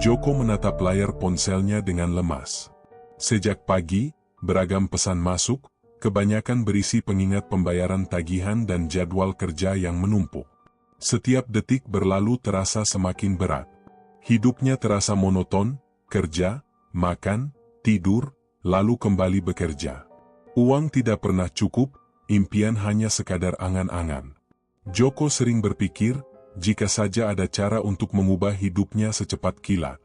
Joko menatap layar ponselnya dengan lemas. Sejak pagi, beragam pesan masuk, kebanyakan berisi pengingat pembayaran tagihan dan jadwal kerja yang menumpuk. Setiap detik berlalu terasa semakin berat. Hidupnya terasa monoton, kerja, makan, tidur, lalu kembali bekerja. Uang tidak pernah cukup, impian hanya sekadar angan-angan. Joko sering berpikir, jika saja ada cara untuk mengubah hidupnya secepat kilat.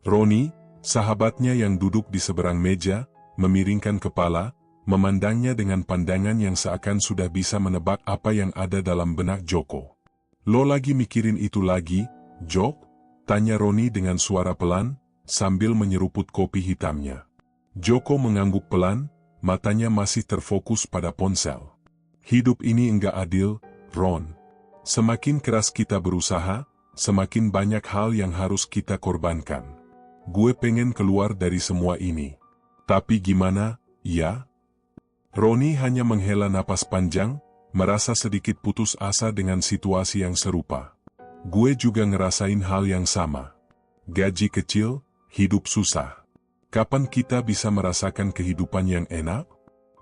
Roni, sahabatnya yang duduk di seberang meja, memiringkan kepala, memandangnya dengan pandangan yang seakan sudah bisa menebak apa yang ada dalam benak Joko. "Lo lagi mikirin itu lagi, Jok?" tanya Roni dengan suara pelan, sambil menyeruput kopi hitamnya. Joko mengangguk pelan, matanya masih terfokus pada ponsel. "Hidup ini enggak adil, Ron. Semakin keras kita berusaha, semakin banyak hal yang harus kita korbankan. Gue pengen keluar dari semua ini. Tapi gimana, ya?" Roni hanya menghela napas panjang, merasa sedikit putus asa dengan situasi yang serupa. "Gue juga ngerasain hal yang sama. Gaji kecil, hidup susah. Kapan kita bisa merasakan kehidupan yang enak?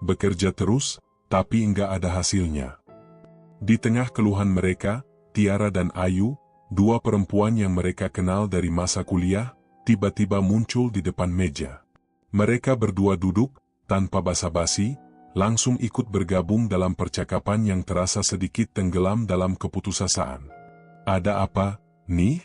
Bekerja terus, tapi enggak ada hasilnya." Di tengah keluhan mereka, Tiara dan Ayu, dua perempuan yang mereka kenal dari masa kuliah, tiba-tiba muncul di depan meja. Mereka berdua duduk, tanpa basa-basi, langsung ikut bergabung dalam percakapan yang terasa sedikit tenggelam dalam keputusasaan. "Ada apa, nih?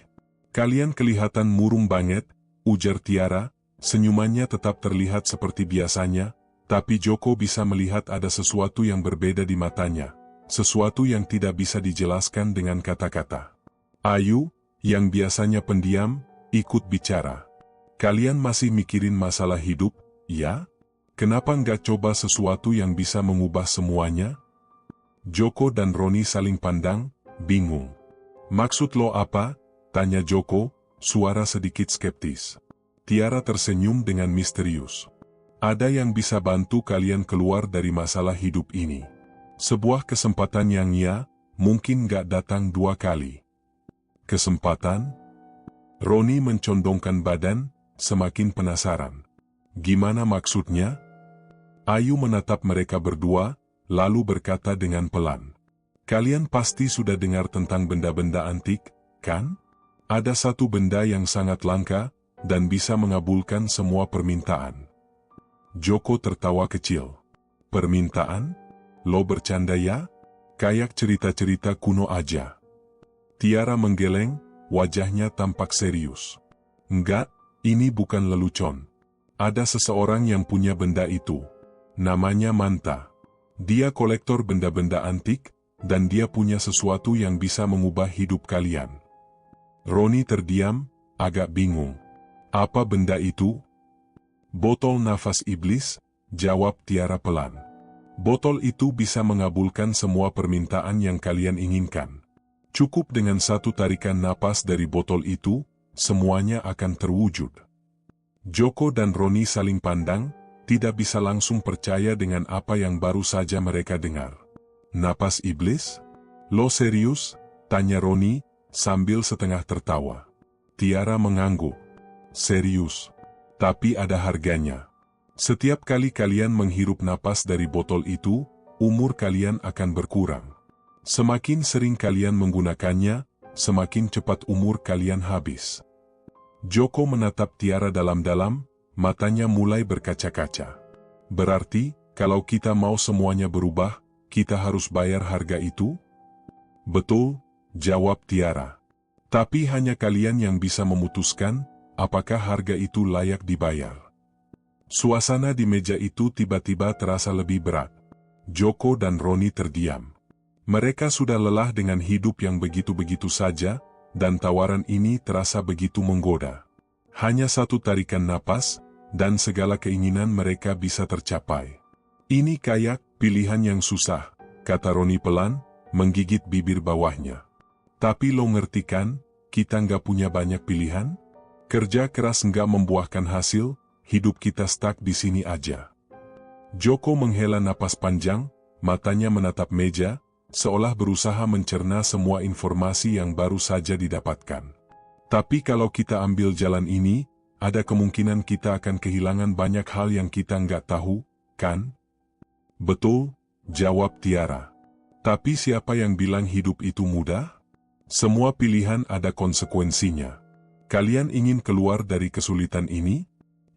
Kalian kelihatan murung banget," ujar Tiara, senyumannya tetap terlihat seperti biasanya, tapi Joko bisa melihat ada sesuatu yang berbeda di matanya. Sesuatu yang tidak bisa dijelaskan dengan kata-kata. Ayu, yang biasanya pendiam, ikut bicara. "Kalian masih mikirin masalah hidup, ya? Kenapa nggak coba sesuatu yang bisa mengubah semuanya?" Joko dan Roni saling pandang, bingung. "Maksud lo apa?" tanya Joko, suara sedikit skeptis. Tiara tersenyum dengan misterius. "Ada yang bisa bantu kalian keluar dari masalah hidup ini. Sebuah kesempatan yang mungkin gak datang dua kali." "Kesempatan?" Roni mencondongkan badan, semakin penasaran. "Gimana maksudnya?" Ayu menatap mereka berdua, lalu berkata dengan pelan. "Kalian pasti sudah dengar tentang benda-benda antik, kan? Ada satu benda yang sangat langka, dan bisa mengabulkan semua permintaan." Joko tertawa kecil. "Permintaan? Lo bercanda ya? Kayak cerita-cerita kuno aja." Tiara menggeleng, wajahnya tampak serius. "Enggak, ini bukan lelucon. Ada seseorang yang punya benda itu. Namanya Manta. Dia kolektor benda-benda antik, dan dia punya sesuatu yang bisa mengubah hidup kalian." Roni terdiam, agak bingung. "Apa benda itu?" "Botol nafas iblis," jawab Tiara pelan. "Botol itu bisa mengabulkan semua permintaan yang kalian inginkan. Cukup dengan satu tarikan napas dari botol itu, semuanya akan terwujud." Joko dan Roni saling pandang, tidak bisa langsung percaya dengan apa yang baru saja mereka dengar. "Napas iblis? Lo serius?" tanya Roni, sambil setengah tertawa. Tiara mengangguk. "Serius. Tapi ada harganya. Setiap kali kalian menghirup napas dari botol itu, umur kalian akan berkurang. Semakin sering kalian menggunakannya, semakin cepat umur kalian habis." Joko menatap Tiara dalam-dalam, matanya mulai berkaca-kaca. "Berarti, kalau kita mau semuanya berubah, kita harus bayar harga itu?" "Betul," jawab Tiara. "Tapi hanya kalian yang bisa memutuskan, apakah harga itu layak dibayar." Suasana di meja itu tiba-tiba terasa lebih berat. Joko dan Roni terdiam. Mereka sudah lelah dengan hidup yang begitu-begitu saja, dan tawaran ini terasa begitu menggoda. Hanya satu tarikan napas, dan segala keinginan mereka bisa tercapai. "Ini kayak pilihan yang susah," kata Roni pelan, menggigit bibir bawahnya. "Tapi lo ngerti kan, kita nggak punya banyak pilihan? Kerja keras nggak membuahkan hasil, hidup kita stuck di sini aja." Joko menghela napas panjang, matanya menatap meja, seolah berusaha mencerna semua informasi yang baru saja didapatkan. Tapi kalau kita ambil jalan ini, ada kemungkinan kita akan kehilangan banyak hal yang kita nggak tahu, kan? Betul, jawab Tiara. Tapi siapa yang bilang hidup itu mudah? Semua pilihan ada konsekuensinya. Kalian ingin keluar dari kesulitan ini?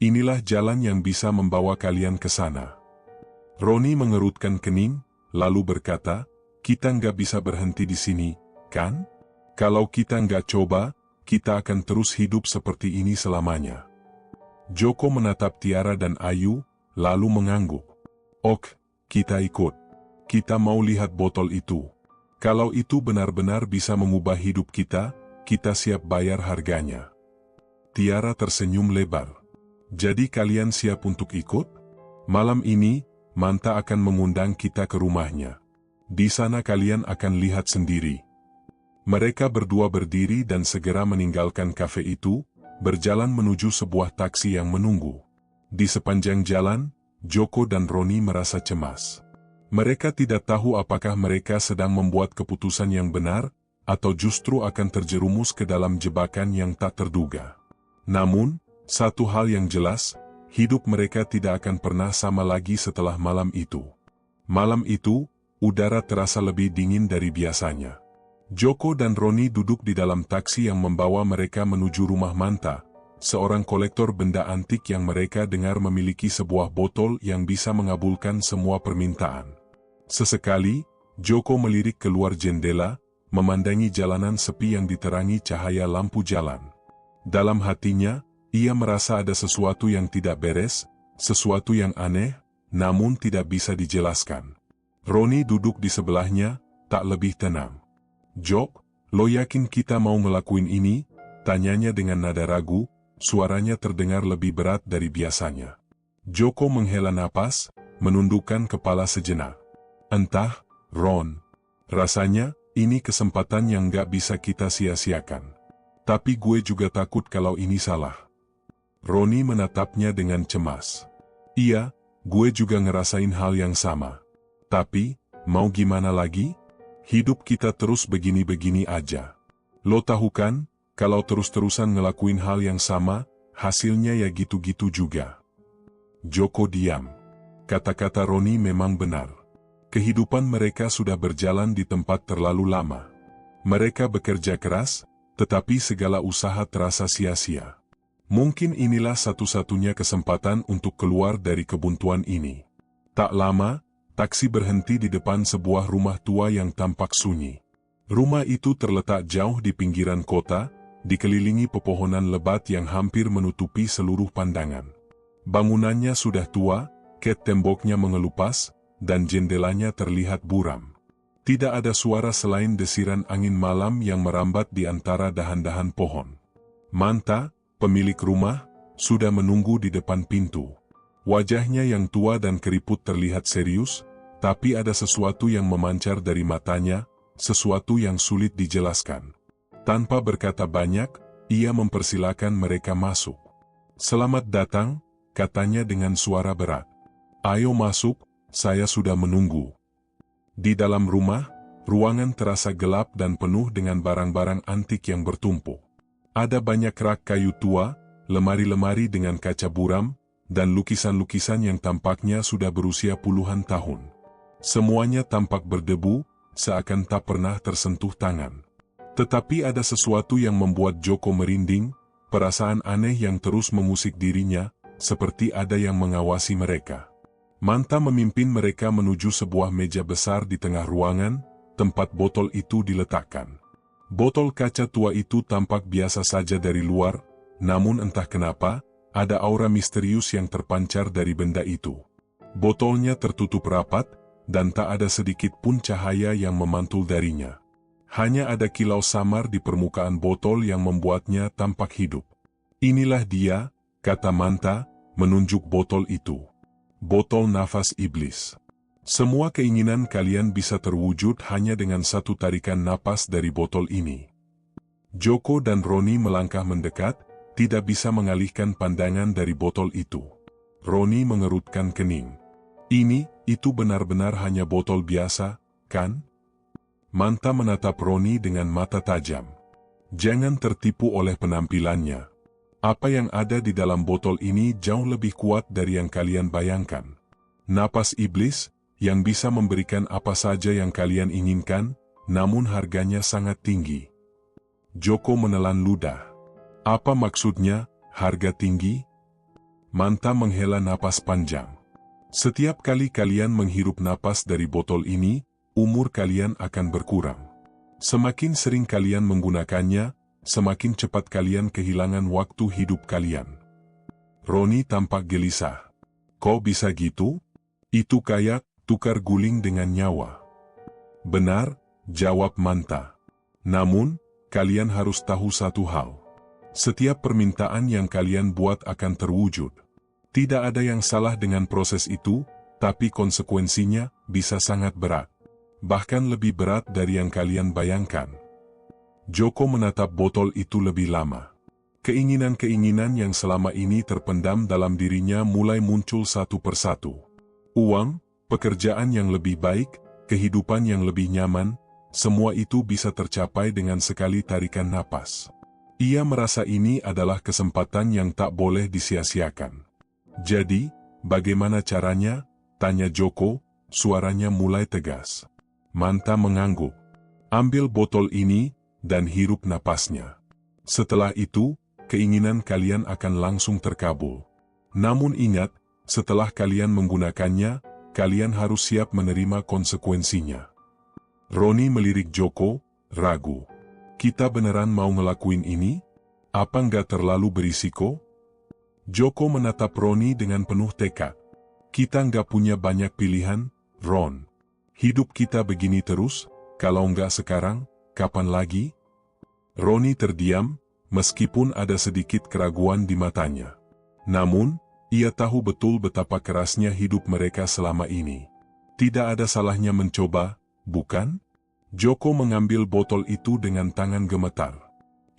Inilah jalan yang bisa membawa kalian ke sana. Roni mengerutkan kening, lalu berkata, kita nggak bisa berhenti di sini, kan? Kalau kita nggak coba, kita akan terus hidup seperti ini selamanya. Joko menatap Tiara dan Ayu, lalu mengangguk. Ok, kita ikut. Kita mau lihat botol itu. Kalau itu benar-benar bisa mengubah hidup kita siap bayar harganya. Tiara tersenyum lebar. Jadi kalian siap untuk ikut? Malam ini, Manta akan mengundang kita ke rumahnya. Di sana kalian akan lihat sendiri. Mereka berdua berdiri dan segera meninggalkan kafe itu, berjalan menuju sebuah taksi yang menunggu. Di sepanjang jalan, Joko dan Roni merasa cemas. Mereka tidak tahu apakah mereka sedang membuat keputusan yang benar, atau justru akan terjerumus ke dalam jebakan yang tak terduga. Namun, satu hal yang jelas, hidup mereka tidak akan pernah sama lagi setelah malam itu. Malam itu, udara terasa lebih dingin dari biasanya. Joko dan Roni duduk di dalam taksi yang membawa mereka menuju rumah Manta, seorang kolektor benda antik yang mereka dengar memiliki sebuah botol yang bisa mengabulkan semua permintaan. Sesekali, Joko melirik keluar jendela, memandangi jalanan sepi yang diterangi cahaya lampu jalan. Dalam hatinya, ia merasa ada sesuatu yang tidak beres, sesuatu yang aneh, namun tidak bisa dijelaskan. Roni duduk di sebelahnya, tak lebih tenang. Jok, lo yakin kita mau ngelakuin ini? Tanyanya dengan nada ragu, suaranya terdengar lebih berat dari biasanya. Joko menghela napas, menundukkan kepala sejenak. Entah, Ron. Rasanya, ini kesempatan yang gak bisa kita sia-siakan. Tapi gue juga takut kalau ini salah. Roni menatapnya dengan cemas. Iya, gue juga ngerasain hal yang sama. Tapi, mau gimana lagi? Hidup kita terus begini-begini aja. Lo tahu kan, kalau terus-terusan ngelakuin hal yang sama, hasilnya ya gitu-gitu juga. Joko diam. Kata-kata Roni memang benar. Kehidupan mereka sudah berjalan di tempat terlalu lama. Mereka bekerja keras, tetapi segala usaha terasa sia-sia. Mungkin inilah satu-satunya kesempatan untuk keluar dari kebuntuan ini. Tak lama, taksi berhenti di depan sebuah rumah tua yang tampak sunyi. Rumah itu terletak jauh di pinggiran kota, dikelilingi pepohonan lebat yang hampir menutupi seluruh pandangan. Bangunannya sudah tua, cat temboknya mengelupas, dan jendelanya terlihat buram. Tidak ada suara selain desiran angin malam yang merambat di antara dahan-dahan pohon. Manta, pemilik rumah, sudah menunggu di depan pintu. Wajahnya yang tua dan keriput terlihat serius, tapi ada sesuatu yang memancar dari matanya, sesuatu yang sulit dijelaskan. Tanpa berkata banyak, ia mempersilakan mereka masuk. Selamat datang, katanya dengan suara berat. Ayo masuk, saya sudah menunggu. Di dalam rumah, ruangan terasa gelap dan penuh dengan barang-barang antik yang bertumpuk. Ada banyak rak kayu tua, lemari-lemari dengan kaca buram, dan lukisan-lukisan yang tampaknya sudah berusia puluhan tahun. Semuanya tampak berdebu, seakan tak pernah tersentuh tangan. Tetapi ada sesuatu yang membuat Joko merinding, perasaan aneh yang terus mengusik dirinya, seperti ada yang mengawasi mereka. Manta memimpin mereka menuju sebuah meja besar di tengah ruangan, tempat botol itu diletakkan. Botol kaca tua itu tampak biasa saja dari luar, namun entah kenapa, ada aura misterius yang terpancar dari benda itu. Botolnya tertutup rapat, dan tak ada sedikit pun cahaya yang memantul darinya. Hanya ada kilau samar di permukaan botol yang membuatnya tampak hidup. Inilah dia, kata Manta, menunjuk botol itu. Botol nafas iblis. Semua keinginan kalian bisa terwujud hanya dengan satu tarikan napas dari botol ini. Joko dan Roni melangkah mendekat, tidak bisa mengalihkan pandangan dari botol itu. Roni mengerutkan kening. Itu benar-benar hanya botol biasa, kan? Manta menatap Roni dengan mata tajam. Jangan tertipu oleh penampilannya. Apa yang ada di dalam botol ini jauh lebih kuat dari yang kalian bayangkan. Napas iblis, yang bisa memberikan apa saja yang kalian inginkan, namun harganya sangat tinggi. Joko menelan ludah. Apa maksudnya, harga tinggi? Manta menghela napas panjang. Setiap kali kalian menghirup napas dari botol ini, umur kalian akan berkurang. Semakin sering kalian menggunakannya, semakin cepat kalian kehilangan waktu hidup kalian. Roni tampak gelisah. Kok bisa gitu? Itu kayak tukar guling dengan nyawa. Benar, jawab Manta. Namun, kalian harus tahu satu hal. Setiap permintaan yang kalian buat akan terwujud. Tidak ada yang salah dengan proses itu, tapi konsekuensinya bisa sangat berat. Bahkan lebih berat dari yang kalian bayangkan. Joko menatap botol itu lebih lama. Keinginan-keinginan yang selama ini terpendam dalam dirinya mulai muncul satu persatu. Uang, pekerjaan yang lebih baik, kehidupan yang lebih nyaman, semua itu bisa tercapai dengan sekali tarikan napas. Ia merasa ini adalah kesempatan yang tak boleh disia-siakan. Jadi, bagaimana caranya? Tanya Joko, suaranya mulai tegas. Manta mengangguk. Ambil botol ini, dan hirup napasnya. Setelah itu, keinginan kalian akan langsung terkabul. Namun ingat, setelah kalian menggunakannya, kalian harus siap menerima konsekuensinya. Roni melirik Joko, ragu. Kita beneran mau ngelakuin ini? Apa nggak terlalu berisiko? Joko menatap Roni dengan penuh tekad. Kita nggak punya banyak pilihan, Ron. Hidup kita begini terus, kalau nggak sekarang, kapan lagi? Roni terdiam, meskipun ada sedikit keraguan di matanya. Namun, ia tahu betul betapa kerasnya hidup mereka selama ini. Tidak ada salahnya mencoba, bukan? Joko mengambil botol itu dengan tangan gemetar.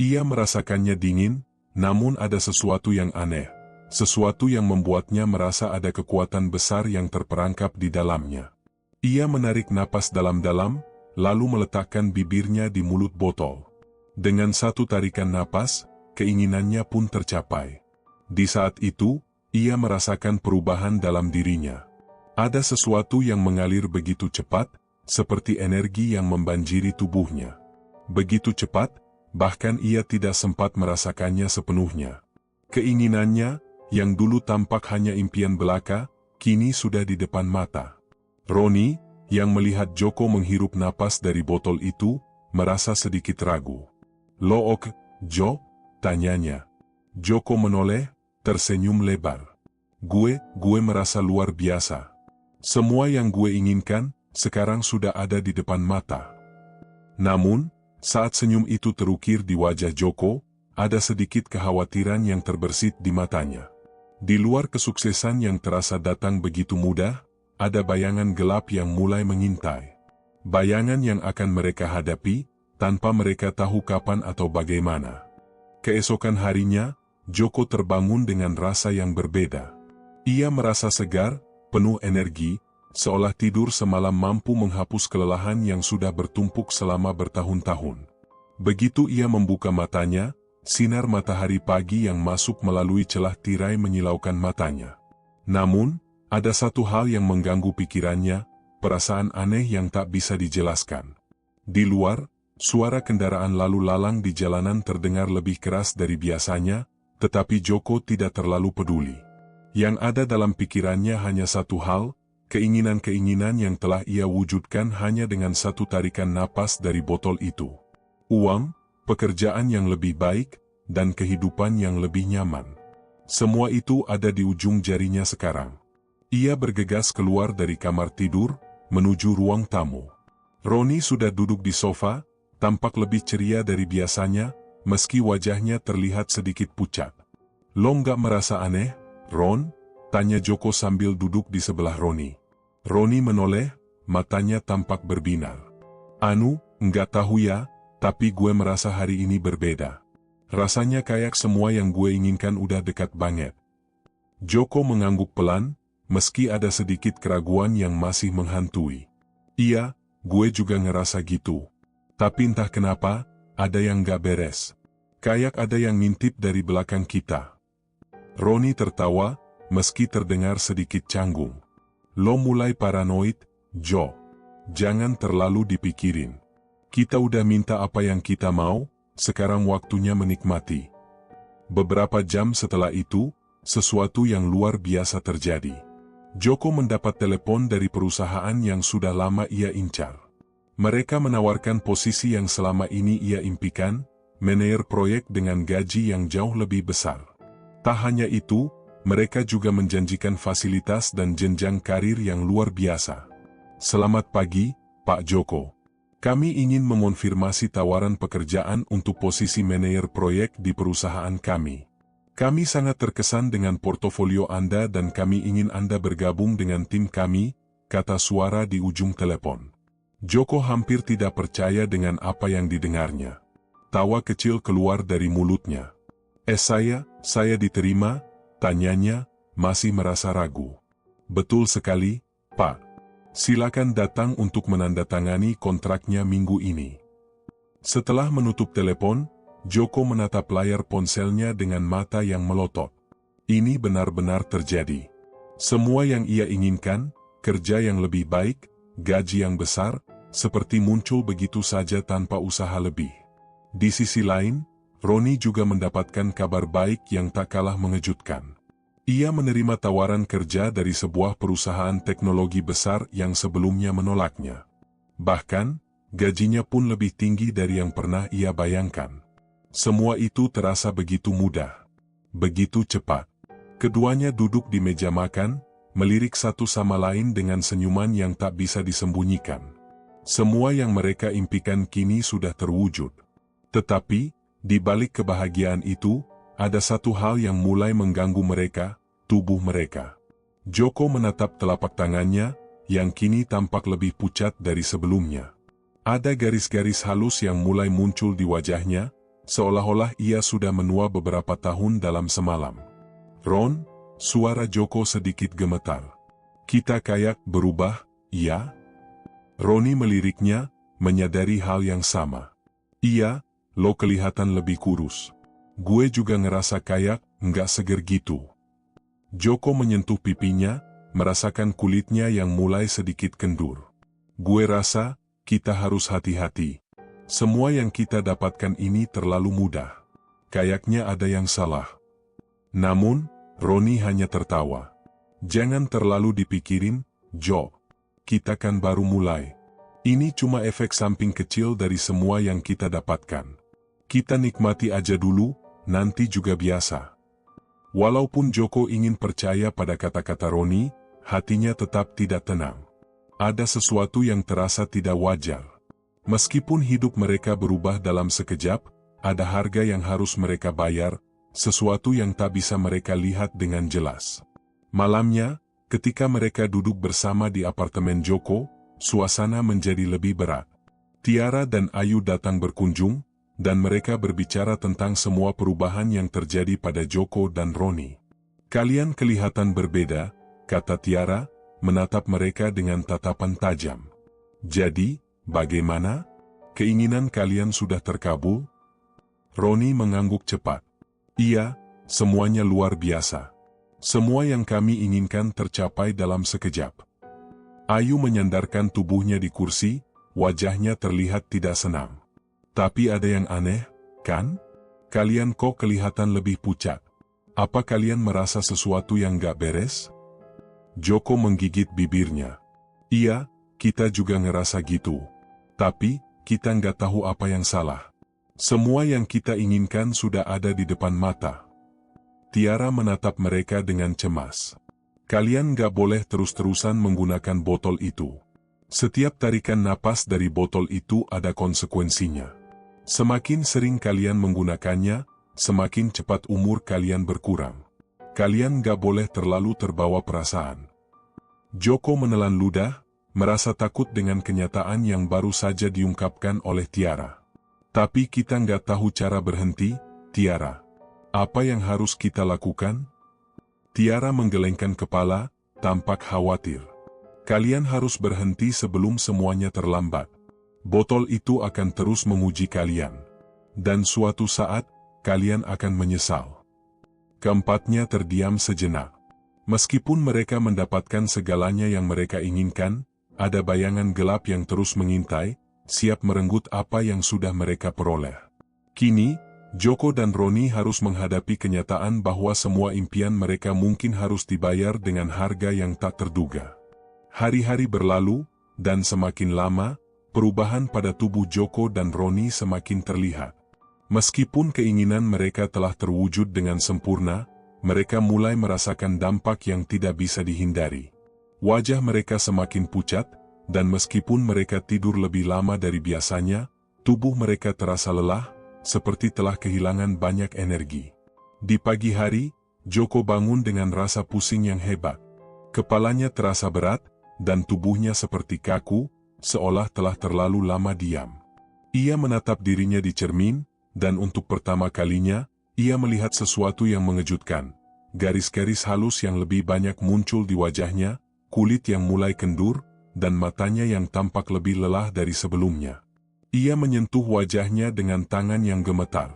Ia merasakannya dingin, namun ada sesuatu yang aneh. Sesuatu yang membuatnya merasa ada kekuatan besar yang terperangkap di dalamnya. Ia menarik napas dalam-dalam, lalu meletakkan bibirnya di mulut botol. Dengan satu tarikan napas, keinginannya pun tercapai. Di saat itu, ia merasakan perubahan dalam dirinya. Ada sesuatu yang mengalir begitu cepat, seperti energi yang membanjiri tubuhnya. Begitu cepat, bahkan ia tidak sempat merasakannya sepenuhnya. Keinginannya, yang dulu tampak hanya impian belaka, kini sudah di depan mata. Roni, yang melihat Joko menghirup napas dari botol itu, merasa sedikit ragu. "Look, Jo?" tanyanya. Joko menoleh, tersenyum lebar. Gue merasa luar biasa. Semua yang gue inginkan, sekarang sudah ada di depan mata." Namun, saat senyum itu terukir di wajah Joko, ada sedikit kekhawatiran yang terbersit di matanya. Di luar kesuksesan yang terasa datang begitu mudah, ada bayangan gelap yang mulai mengintai. Bayangan yang akan mereka hadapi, tanpa mereka tahu kapan atau bagaimana. Keesokan harinya, Joko terbangun dengan rasa yang berbeda. Ia merasa segar, penuh energi, seolah tidur semalam mampu menghapus kelelahan yang sudah bertumpuk selama bertahun-tahun. Begitu ia membuka matanya, sinar matahari pagi yang masuk melalui celah tirai menyilaukan matanya. Namun, ada satu hal yang mengganggu pikirannya, perasaan aneh yang tak bisa dijelaskan. Di luar, suara kendaraan lalu lalang di jalanan terdengar lebih keras dari biasanya, tetapi Joko tidak terlalu peduli. Yang ada dalam pikirannya hanya satu hal, keinginan-keinginan yang telah ia wujudkan hanya dengan satu tarikan napas dari botol itu. Uang, pekerjaan yang lebih baik, dan kehidupan yang lebih nyaman. Semua itu ada di ujung jarinya sekarang. Ia bergegas keluar dari kamar tidur, menuju ruang tamu. Roni sudah duduk di sofa, tampak lebih ceria dari biasanya, meski wajahnya terlihat sedikit pucat. "Lo nggak merasa aneh, Ron?" tanya Joko sambil duduk di sebelah Roni. Roni menoleh, matanya tampak berbinar. Nggak tahu ya, tapi gue merasa hari ini berbeda. Rasanya kayak semua yang gue inginkan udah dekat banget. Joko mengangguk pelan, meski ada sedikit keraguan yang masih menghantui. "Iya, gue juga ngerasa gitu. Tapi entah kenapa, ada yang gak beres. Kayak ada yang ngintip dari belakang kita. Roni tertawa, meski terdengar sedikit canggung. Lo mulai paranoid, Jo. Jangan terlalu dipikirin. Kita udah minta apa yang kita mau, sekarang waktunya menikmati. Beberapa jam setelah itu, sesuatu yang luar biasa terjadi. Joko mendapat telepon dari perusahaan yang sudah lama ia incar. Mereka menawarkan posisi yang selama ini ia impikan, manajer proyek dengan gaji yang jauh lebih besar. Tak hanya itu, mereka juga menjanjikan fasilitas dan jenjang karir yang luar biasa. Selamat pagi, Pak Joko. Kami ingin mengonfirmasi tawaran pekerjaan untuk posisi manajer proyek di perusahaan kami. Kami sangat terkesan dengan portofolio Anda dan kami ingin Anda bergabung dengan tim kami, kata suara di ujung telepon. Joko hampir tidak percaya dengan apa yang didengarnya. Tawa kecil keluar dari mulutnya. Saya diterima, tanyanya, masih merasa ragu. Betul sekali, Pak. Silakan datang untuk menandatangani kontraknya minggu ini. Setelah menutup telepon, Joko menatap layar ponselnya dengan mata yang melotot. Ini benar-benar terjadi. Semua yang ia inginkan, kerja yang lebih baik, gaji yang besar, seperti muncul begitu saja tanpa usaha lebih. Di sisi lain, Roni juga mendapatkan kabar baik yang tak kalah mengejutkan. Ia menerima tawaran kerja dari sebuah perusahaan teknologi besar yang sebelumnya menolaknya. Bahkan, gajinya pun lebih tinggi dari yang pernah ia bayangkan. Semua itu terasa begitu mudah, begitu cepat. Keduanya duduk di meja makan, melirik satu sama lain dengan senyuman yang tak bisa disembunyikan. Semua yang mereka impikan kini sudah terwujud. Tetapi, di balik kebahagiaan itu, ada satu hal yang mulai mengganggu mereka, tubuh mereka. Joko menatap telapak tangannya, yang kini tampak lebih pucat dari sebelumnya. Ada garis-garis halus yang mulai muncul di wajahnya, seolah-olah ia sudah menua beberapa tahun dalam semalam. Ron, suara Joko sedikit gemetar. Kita kayak berubah, iya? Roni meliriknya, menyadari hal yang sama. Iya, lo kelihatan lebih kurus. Gue juga ngerasa kayak nggak seger gitu. Joko menyentuh pipinya, merasakan kulitnya yang mulai sedikit kendur. Gue rasa, kita harus hati-hati. Semua yang kita dapatkan ini terlalu mudah. Kayaknya ada yang salah. Namun, Roni hanya tertawa. Jangan terlalu dipikirin, Jo. Kita kan baru mulai. Ini cuma efek samping kecil dari semua yang kita dapatkan. Kita nikmati aja dulu, nanti juga biasa. Walaupun Joko ingin percaya pada kata-kata Roni, hatinya tetap tidak tenang. Ada sesuatu yang terasa tidak wajar. Meskipun hidup mereka berubah dalam sekejap, ada harga yang harus mereka bayar, sesuatu yang tak bisa mereka lihat dengan jelas. Malamnya, ketika mereka duduk bersama di apartemen Joko, suasana menjadi lebih berat. Tiara dan Ayu datang berkunjung, dan mereka berbicara tentang semua perubahan yang terjadi pada Joko dan Roni. Kalian kelihatan berbeda, kata Tiara, menatap mereka dengan tatapan tajam. Jadi, bagaimana? Keinginan kalian sudah terkabul? Roni mengangguk cepat. Iya, semuanya luar biasa. Semua yang kami inginkan tercapai dalam sekejap. Ayu menyandarkan tubuhnya di kursi, wajahnya terlihat tidak senang. Tapi ada yang aneh, kan? Kalian kok kelihatan lebih pucat. Apa kalian merasa sesuatu yang gak beres? Joko menggigit bibirnya. Iya, kita juga ngerasa gitu. Tapi, kita nggak tahu apa yang salah. Semua yang kita inginkan sudah ada di depan mata. Tiara menatap mereka dengan cemas. Kalian nggak boleh terus-terusan menggunakan botol itu. Setiap tarikan napas dari botol itu ada konsekuensinya. Semakin sering kalian menggunakannya, semakin cepat umur kalian berkurang. Kalian nggak boleh terlalu terbawa perasaan. Joko menelan ludah, merasa takut dengan kenyataan yang baru saja diungkapkan oleh Tiara. Tapi kita nggak tahu cara berhenti, Tiara. Apa yang harus kita lakukan? Tiara menggelengkan kepala, tampak khawatir. Kalian harus berhenti sebelum semuanya terlambat. Botol itu akan terus menguji kalian. Dan suatu saat, kalian akan menyesal. Keempatnya terdiam sejenak. Meskipun mereka mendapatkan segalanya yang mereka inginkan, ada bayangan gelap yang terus mengintai, siap merenggut apa yang sudah mereka peroleh. Kini, Joko dan Roni harus menghadapi kenyataan bahwa semua impian mereka mungkin harus dibayar dengan harga yang tak terduga. Hari-hari berlalu, dan semakin lama, perubahan pada tubuh Joko dan Roni semakin terlihat. Meskipun keinginan mereka telah terwujud dengan sempurna, mereka mulai merasakan dampak yang tidak bisa dihindari. Wajah mereka semakin pucat, dan meskipun mereka tidur lebih lama dari biasanya, tubuh mereka terasa lelah, seperti telah kehilangan banyak energi. Di pagi hari, Joko bangun dengan rasa pusing yang hebat. Kepalanya terasa berat, dan tubuhnya seperti kaku, seolah telah terlalu lama diam. Ia menatap dirinya di cermin, dan untuk pertama kalinya, ia melihat sesuatu yang mengejutkan. Garis-garis halus yang lebih banyak muncul di wajahnya, kulit yang mulai kendur, dan matanya yang tampak lebih lelah dari sebelumnya. Ia menyentuh wajahnya dengan tangan yang gemetar.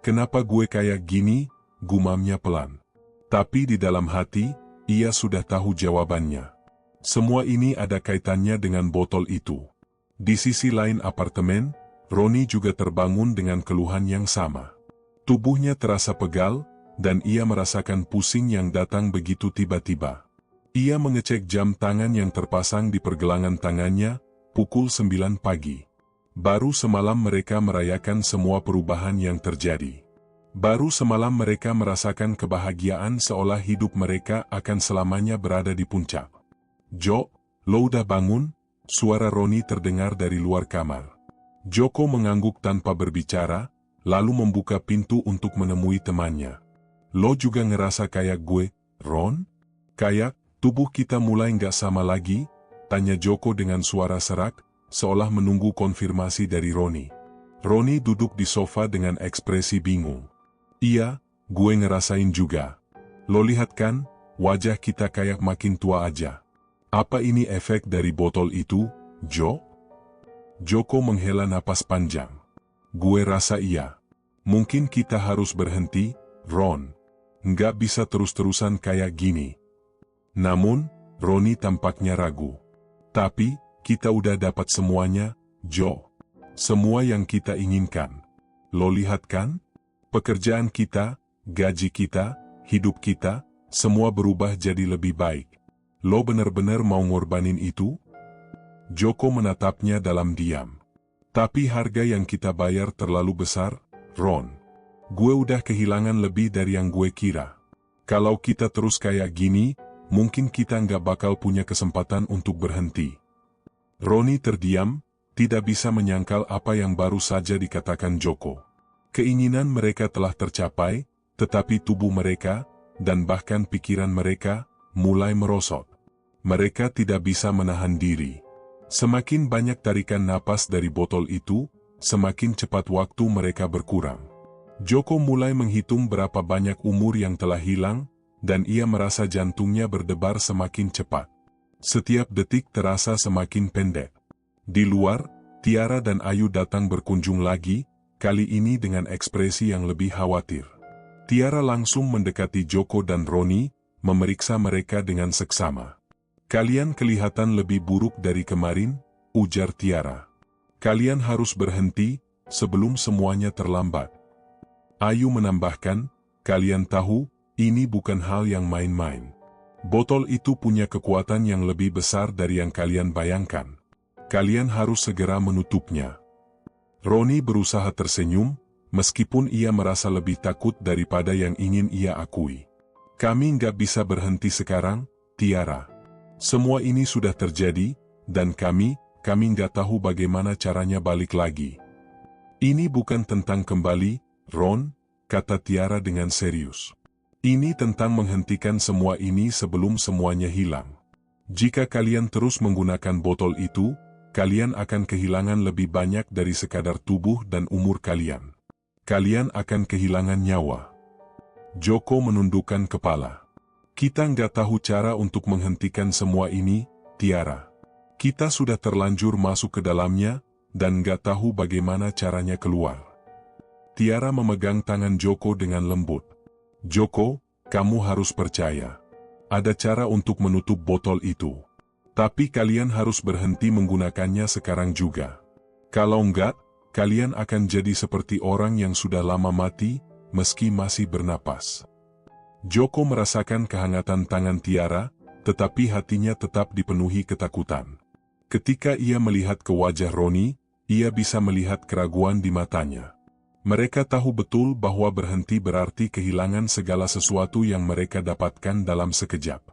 "Kenapa gue kayak gini?" gumamnya pelan. Tapi di dalam hati, ia sudah tahu jawabannya. Semua ini ada kaitannya dengan botol itu. Di sisi lain apartemen, Roni juga terbangun dengan keluhan yang sama. Tubuhnya terasa pegal, dan ia merasakan pusing yang datang begitu tiba-tiba. Ia mengecek jam tangan yang terpasang di pergelangan tangannya, pukul 9 pagi. Baru semalam mereka merayakan semua perubahan yang terjadi. Baru semalam mereka merasakan kebahagiaan seolah hidup mereka akan selamanya berada di puncak. "Jo, lo udah bangun?" Suara Roni terdengar dari luar kamar. Joko mengangguk tanpa berbicara, lalu membuka pintu untuk menemui temannya. "Lo juga ngerasa kayak gue, Ron? Kayak tubuh kita mulai nggak sama lagi?" tanya Joko dengan suara serak, seolah menunggu konfirmasi dari Roni. Roni duduk di sofa dengan ekspresi bingung. "Iya, gue ngerasain juga. Lo lihat kan, wajah kita kayak makin tua aja. Apa ini efek dari botol itu, Jo?" Joko menghela napas panjang. "Gue rasa iya. Mungkin kita harus berhenti, Ron. Nggak bisa terus-terusan kayak gini." Namun, Roni tampaknya ragu. "Tapi, kita udah dapat semuanya, Jo. Semua yang kita inginkan. Lo lihat kan? Pekerjaan kita, gaji kita, hidup kita, semua berubah jadi lebih baik. Lo benar-benar mau ngorbanin itu?" Joko menatapnya dalam diam. "Tapi harga yang kita bayar terlalu besar, Ron. Gue udah kehilangan lebih dari yang gue kira. Kalau kita terus kayak gini, mungkin kita nggak bakal punya kesempatan untuk berhenti." Roni terdiam, tidak bisa menyangkal apa yang baru saja dikatakan Joko. Keinginan mereka telah tercapai, tetapi tubuh mereka, dan bahkan pikiran mereka, mulai merosot. Mereka tidak bisa menahan diri. Semakin banyak tarikan napas dari botol itu, semakin cepat waktu mereka berkurang. Joko mulai menghitung berapa banyak umur yang telah hilang, dan ia merasa jantungnya berdebar semakin cepat. Setiap detik terasa semakin pendek. Di luar, Tiara dan Ayu datang berkunjung lagi, kali ini dengan ekspresi yang lebih khawatir. Tiara langsung mendekati Joko dan Roni, memeriksa mereka dengan seksama. "Kalian kelihatan lebih buruk dari kemarin," ujar Tiara. "Kalian harus berhenti, sebelum semuanya terlambat." Ayu menambahkan, "Kalian tahu, ini bukan hal yang main-main. Botol itu punya kekuatan yang lebih besar dari yang kalian bayangkan. Kalian harus segera menutupnya." Roni berusaha tersenyum, meskipun ia merasa lebih takut daripada yang ingin ia akui. "Kami nggak bisa berhenti sekarang, Tiara. Semua ini sudah terjadi, dan kami nggak tahu bagaimana caranya balik lagi." "Ini bukan tentang kembali, Ron," kata Tiara dengan serius. "Ini tentang menghentikan semua ini sebelum semuanya hilang. Jika kalian terus menggunakan botol itu, kalian akan kehilangan lebih banyak dari sekadar tubuh dan umur kalian. Kalian akan kehilangan nyawa." Joko menundukkan kepala. "Kita nggak tahu cara untuk menghentikan semua ini, Tiara. Kita sudah terlanjur masuk ke dalamnya, dan nggak tahu bagaimana caranya keluar." Tiara memegang tangan Joko dengan lembut. Joko, kamu harus percaya. Ada cara untuk menutup botol itu. Tapi kalian harus berhenti menggunakannya sekarang juga. Kalau enggak, kalian akan jadi seperti orang yang sudah lama mati, meski masih bernapas. Joko merasakan kehangatan tangan Tiara, tetapi hatinya tetap dipenuhi ketakutan. Ketika ia melihat ke wajah Roni, ia bisa melihat keraguan di matanya. Mereka tahu betul bahwa berhenti berarti kehilangan segala sesuatu yang mereka dapatkan dalam sekejap.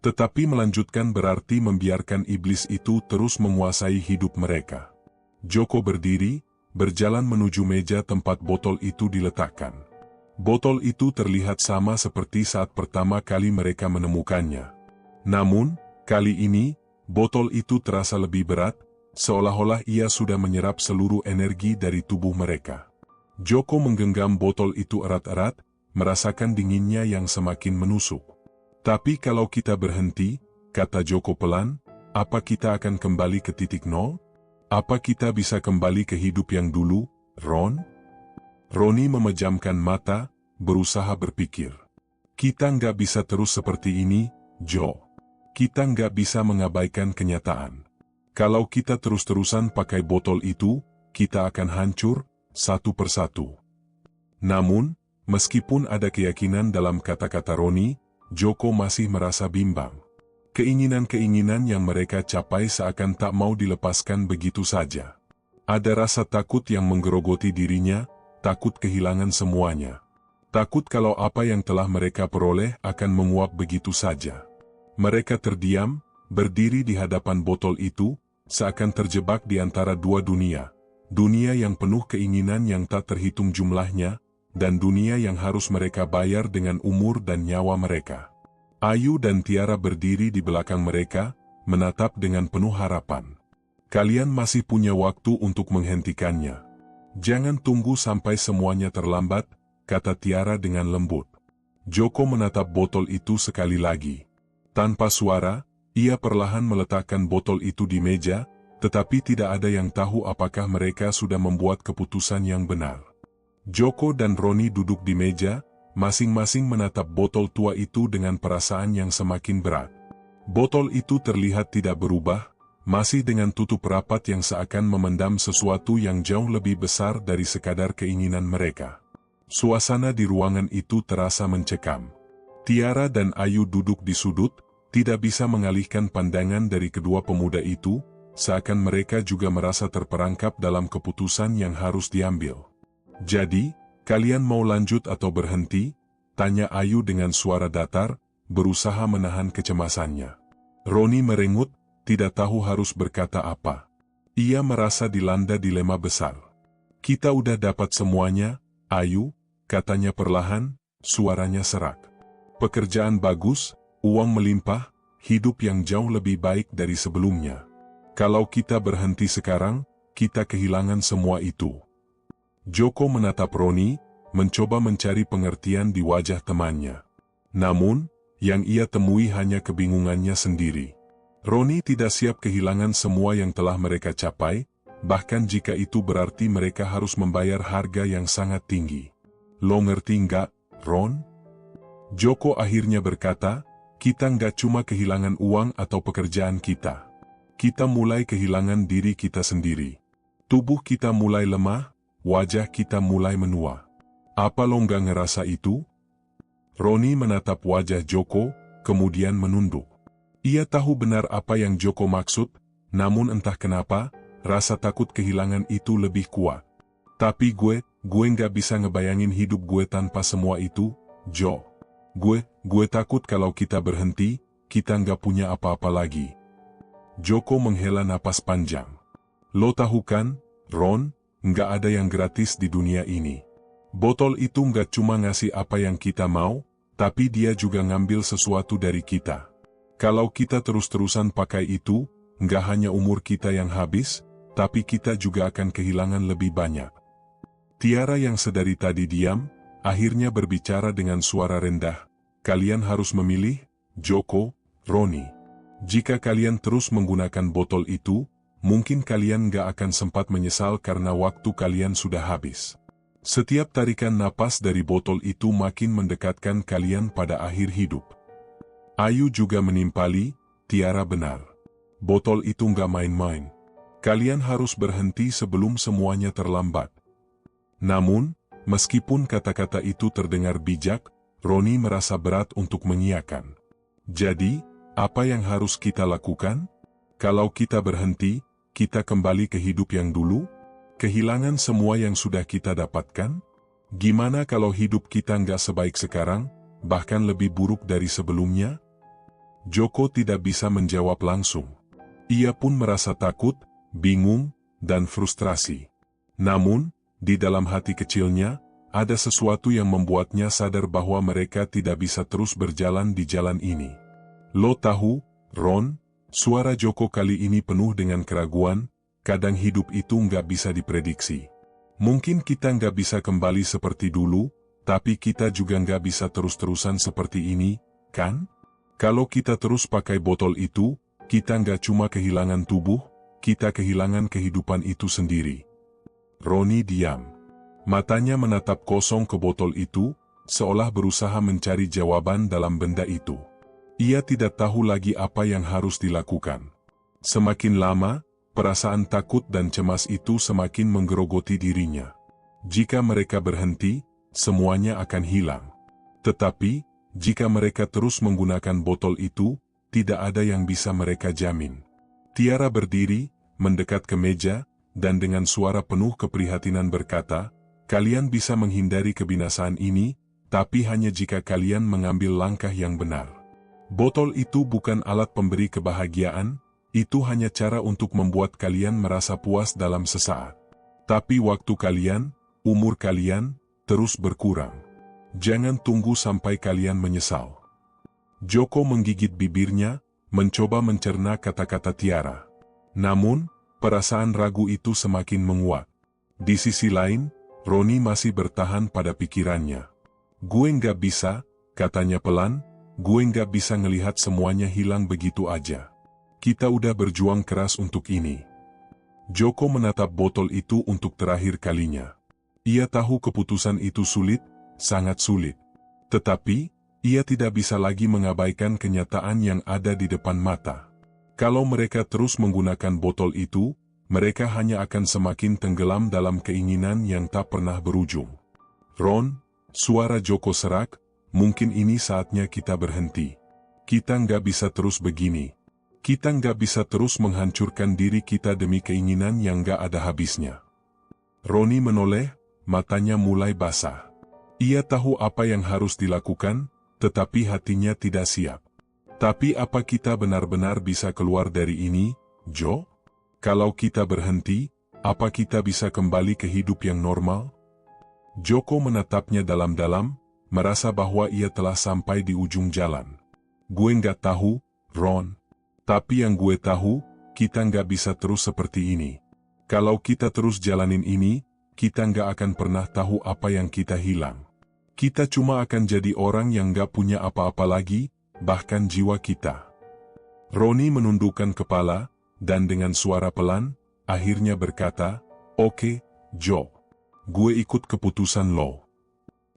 Tetapi melanjutkan berarti membiarkan iblis itu terus menguasai hidup mereka. Joko berdiri, berjalan menuju meja tempat botol itu diletakkan. Botol itu terlihat sama seperti saat pertama kali mereka menemukannya. Namun, kali ini, botol itu terasa lebih berat, seolah-olah ia sudah menyerap seluruh energi dari tubuh mereka. Joko menggenggam botol itu erat-erat, merasakan dinginnya yang semakin menusuk. Tapi kalau kita berhenti, kata Joko pelan, apa kita akan kembali ke titik nol? Apa kita bisa kembali ke hidup yang dulu, Ron? Roni memejamkan mata, berusaha berpikir. Kita nggak bisa terus seperti ini, Jo. Kita nggak bisa mengabaikan kenyataan. Kalau kita terus-terusan pakai botol itu, kita akan hancur, satu persatu. Namun, meskipun ada keyakinan dalam kata-kata Roni, Joko masih merasa bimbang. Keinginan-keinginan yang mereka capai seakan tak mau dilepaskan begitu saja. Ada rasa takut yang menggerogoti dirinya, takut kehilangan semuanya. Takut kalau apa yang telah mereka peroleh akan menguap begitu saja. Mereka terdiam, berdiri di hadapan botol itu, seakan terjebak di antara dua dunia. Dunia yang penuh keinginan yang tak terhitung jumlahnya, dan dunia yang harus mereka bayar dengan umur dan nyawa mereka. Ayu dan Tiara berdiri di belakang mereka, menatap dengan penuh harapan. Kalian masih punya waktu untuk menghentikannya. Jangan tunggu sampai semuanya terlambat, kata Tiara dengan lembut. Joko menatap botol itu sekali lagi. Tanpa suara, ia perlahan meletakkan botol itu di meja, tetapi tidak ada yang tahu apakah mereka sudah membuat keputusan yang benar. Joko dan Roni duduk di meja, masing-masing menatap botol tua itu dengan perasaan yang semakin berat. Botol itu terlihat tidak berubah, masih dengan tutup rapat yang seakan memendam sesuatu yang jauh lebih besar dari sekadar keinginan mereka. Suasana di ruangan itu terasa mencekam. Tiara dan Ayu duduk di sudut, tidak bisa mengalihkan pandangan dari kedua pemuda itu, seakan mereka juga merasa terperangkap dalam keputusan yang harus diambil. Jadi, kalian mau lanjut atau berhenti? Tanya Ayu dengan suara datar, berusaha menahan kecemasannya. Roni merengut, tidak tahu harus berkata apa. Ia merasa dilanda dilema besar. Kita udah dapat semuanya, Ayu, katanya perlahan, suaranya serak. Pekerjaan bagus, uang melimpah, hidup yang jauh lebih baik dari sebelumnya. Kalau kita berhenti sekarang, kita kehilangan semua itu. Joko menatap Roni, mencoba mencari pengertian di wajah temannya. Namun, yang ia temui hanya kebingungannya sendiri. Roni tidak siap kehilangan semua yang telah mereka capai, bahkan jika itu berarti mereka harus membayar harga yang sangat tinggi. Lo ngerti nggak, Ron? Joko akhirnya berkata, kita nggak cuma kehilangan uang atau pekerjaan kita. Kita mulai kehilangan diri kita sendiri. Tubuh kita mulai lemah, wajah kita mulai menua. Apa lo nggak ngerasa itu? Roni menatap wajah Joko, kemudian menunduk. Ia tahu benar apa yang Joko maksud, namun entah kenapa, rasa takut kehilangan itu lebih kuat. Tapi gue nggak bisa ngebayangin hidup gue tanpa semua itu, Jo. Gue takut kalau kita berhenti, kita nggak punya apa-apa lagi. Joko menghela napas panjang. Lo tahu kan, Ron, nggak ada yang gratis di dunia ini. Botol itu nggak cuma ngasih apa yang kita mau, tapi dia juga ngambil sesuatu dari kita. Kalau kita terus-terusan pakai itu, nggak hanya umur kita yang habis, tapi kita juga akan kehilangan lebih banyak. Tiara yang sedari tadi diam, akhirnya berbicara dengan suara rendah. Kalian harus memilih, Joko, Roni. Jika kalian terus menggunakan botol itu, mungkin kalian nggak akan sempat menyesal karena waktu kalian sudah habis. Setiap tarikan napas dari botol itu makin mendekatkan kalian pada akhir hidup. Ayu juga menimpali, Tiara benar. Botol itu nggak main-main. Kalian harus berhenti sebelum semuanya terlambat. Namun, meskipun kata-kata itu terdengar bijak, Roni merasa berat untuk mengiyakan. Jadi, apa yang harus kita lakukan? Kalau kita berhenti, kita kembali ke hidup yang dulu? Kehilangan semua yang sudah kita dapatkan? Gimana kalau hidup kita nggak sebaik sekarang, bahkan lebih buruk dari sebelumnya? Joko tidak bisa menjawab langsung. Ia pun merasa takut, bingung, dan frustrasi. Namun, di dalam hati kecilnya, ada sesuatu yang membuatnya sadar bahwa mereka tidak bisa terus berjalan di jalan ini. Lo tahu, Ron, suara Joko kali ini penuh dengan keraguan. Kadang hidup itu nggak bisa diprediksi. Mungkin kita nggak bisa kembali seperti dulu, tapi kita juga nggak bisa terus-terusan seperti ini, kan? Kalau kita terus pakai botol itu, kita nggak cuma kehilangan tubuh, kita kehilangan kehidupan itu sendiri. Roni diam. Matanya menatap kosong ke botol itu, seolah berusaha mencari jawaban dalam benda itu. Ia tidak tahu lagi apa yang harus dilakukan. Semakin lama, perasaan takut dan cemas itu semakin menggerogoti dirinya. Jika mereka berhenti, semuanya akan hilang. Tetapi, jika mereka terus menggunakan botol itu, tidak ada yang bisa mereka jamin. Tiara berdiri, mendekat ke meja, dan dengan suara penuh keprihatinan berkata, "Kalian bisa menghindari kebinasaan ini, tapi hanya jika kalian mengambil langkah yang benar. Botol itu bukan alat pemberi kebahagiaan, itu hanya cara untuk membuat kalian merasa puas dalam sesaat. Tapi waktu kalian, umur kalian, terus berkurang. Jangan tunggu sampai kalian menyesal." Joko menggigit bibirnya, mencoba mencerna kata-kata Tiara. Namun, perasaan ragu itu semakin menguat. Di sisi lain, Roni masih bertahan pada pikirannya. "Gue nggak bisa," katanya pelan, "gue nggak bisa ngelihat semuanya hilang begitu aja. Kita udah berjuang keras untuk ini." Joko menatap botol itu untuk terakhir kalinya. Ia tahu keputusan itu sulit, sangat sulit. Tetapi, ia tidak bisa lagi mengabaikan kenyataan yang ada di depan mata. Kalau mereka terus menggunakan botol itu, mereka hanya akan semakin tenggelam dalam keinginan yang tak pernah berujung. "Ron," suara Joko serak, "mungkin ini saatnya kita berhenti. Kita nggak bisa terus begini. Kita nggak bisa terus menghancurkan diri kita demi keinginan yang nggak ada habisnya." Roni menoleh, matanya mulai basah. Ia tahu apa yang harus dilakukan, tetapi hatinya tidak siap. "Tapi apa kita benar-benar bisa keluar dari ini, Jo? Kalau kita berhenti, apa kita bisa kembali ke hidup yang normal?" Joko menatapnya dalam-dalam, merasa bahwa ia telah sampai di ujung jalan. "Gue nggak tahu, Ron. Tapi yang gue tahu, kita nggak bisa terus seperti ini. Kalau kita terus jalanin ini, kita nggak akan pernah tahu apa yang kita hilang. Kita cuma akan jadi orang yang nggak punya apa-apa lagi, bahkan jiwa kita." Roni menundukkan kepala, dan dengan suara pelan, akhirnya berkata, "Oke, Jo. Gue ikut keputusan lo."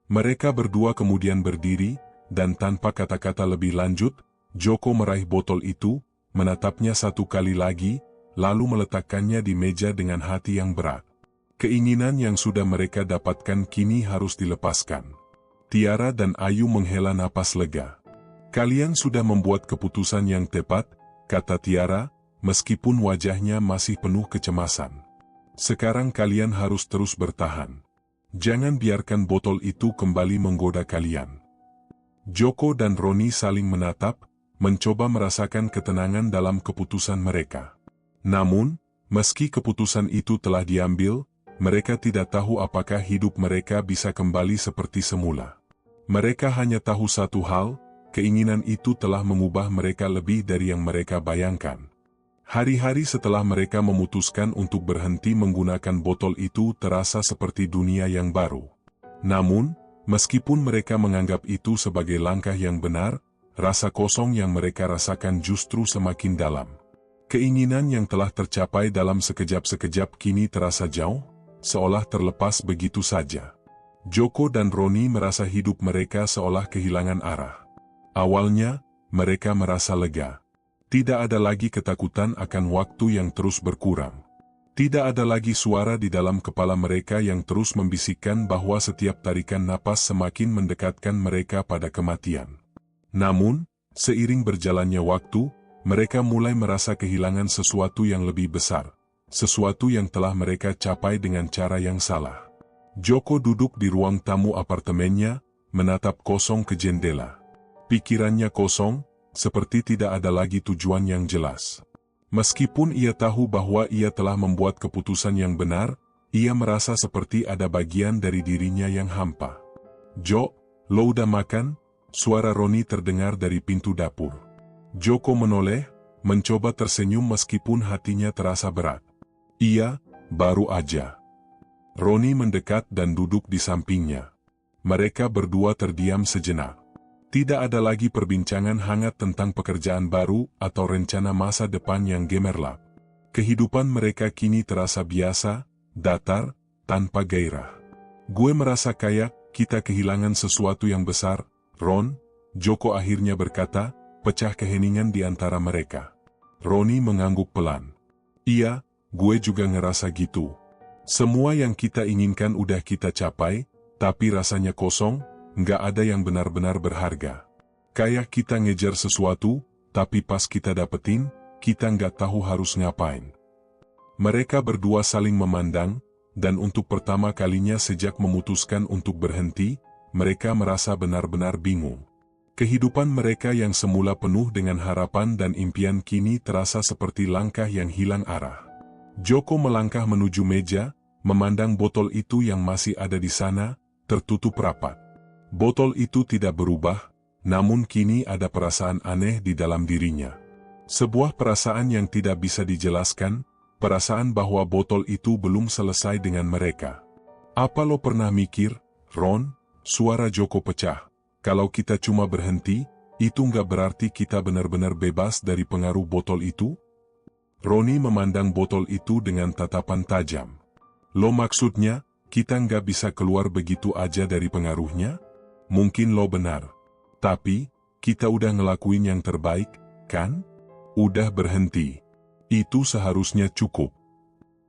Mereka berdua kemudian berdiri, dan tanpa kata-kata lebih lanjut, Joko meraih botol itu, menatapnya satu kali lagi, lalu meletakkannya di meja dengan hati yang berat. Keinginan yang sudah mereka dapatkan kini harus dilepaskan. Tiara dan Ayu menghela napas lega. "Kalian sudah membuat keputusan yang tepat," kata Tiara, meskipun wajahnya masih penuh kecemasan. "Sekarang kalian harus terus bertahan. Jangan biarkan botol itu kembali menggoda kalian." Joko dan Roni saling menatap, mencoba merasakan ketenangan dalam keputusan mereka. Namun, meski keputusan itu telah diambil, mereka tidak tahu apakah hidup mereka bisa kembali seperti semula. Mereka hanya tahu satu hal, keinginan itu telah mengubah mereka lebih dari yang mereka bayangkan. Hari-hari setelah mereka memutuskan untuk berhenti menggunakan botol itu terasa seperti dunia yang baru. Namun, meskipun mereka menganggap itu sebagai langkah yang benar, rasa kosong yang mereka rasakan justru semakin dalam. Keinginan yang telah tercapai dalam sekejap-sekejap kini terasa jauh, seolah terlepas begitu saja. Joko dan Roni merasa hidup mereka seolah kehilangan arah. Awalnya, mereka merasa lega. Tidak ada lagi ketakutan akan waktu yang terus berkurang. Tidak ada lagi suara di dalam kepala mereka yang terus membisikkan bahwa setiap tarikan napas semakin mendekatkan mereka pada kematian. Namun, seiring berjalannya waktu, mereka mulai merasa kehilangan sesuatu yang lebih besar. Sesuatu yang telah mereka capai dengan cara yang salah. Joko duduk di ruang tamu apartemennya, menatap kosong ke jendela. Pikirannya kosong, seperti tidak ada lagi tujuan yang jelas. Meskipun ia tahu bahwa ia telah membuat keputusan yang benar, ia merasa seperti ada bagian dari dirinya yang hampa. "Jo, lo udah makan?" Suara Roni terdengar dari pintu dapur. Joko menoleh, mencoba tersenyum meskipun hatinya terasa berat. "Iya, baru aja." Roni mendekat dan duduk di sampingnya. Mereka berdua terdiam sejenak. Tidak ada lagi perbincangan hangat tentang pekerjaan baru atau rencana masa depan yang gemerlap. Kehidupan mereka kini terasa biasa, datar, tanpa gairah. "Gue merasa kayak kita kehilangan sesuatu yang besar, Ron," Joko akhirnya berkata, pecah keheningan di antara mereka. Roni mengangguk pelan. "Iya, gue juga ngerasa gitu. Semua yang kita inginkan udah kita capai, tapi rasanya kosong, nggak ada yang benar-benar berharga. Kayak kita ngejar sesuatu, tapi pas kita dapetin, kita nggak tahu harus ngapain." Mereka berdua saling memandang, dan untuk pertama kalinya sejak memutuskan untuk berhenti, mereka merasa benar-benar bingung. Kehidupan mereka yang semula penuh dengan harapan dan impian kini terasa seperti langkah yang hilang arah. Joko melangkah menuju meja, memandang botol itu yang masih ada di sana, tertutup rapat. Botol itu tidak berubah, namun kini ada perasaan aneh di dalam dirinya. Sebuah perasaan yang tidak bisa dijelaskan, perasaan bahwa botol itu belum selesai dengan mereka. "Apa lo pernah mikir, Ron?" Suara Joko pecah. "Kalau kita cuma berhenti, itu nggak berarti kita benar-benar bebas dari pengaruh botol itu?" Roni memandang botol itu dengan tatapan tajam. "Lo maksudnya, kita nggak bisa keluar begitu aja dari pengaruhnya? Mungkin lo benar. Tapi, kita udah ngelakuin yang terbaik, kan? Udah berhenti. Itu seharusnya cukup."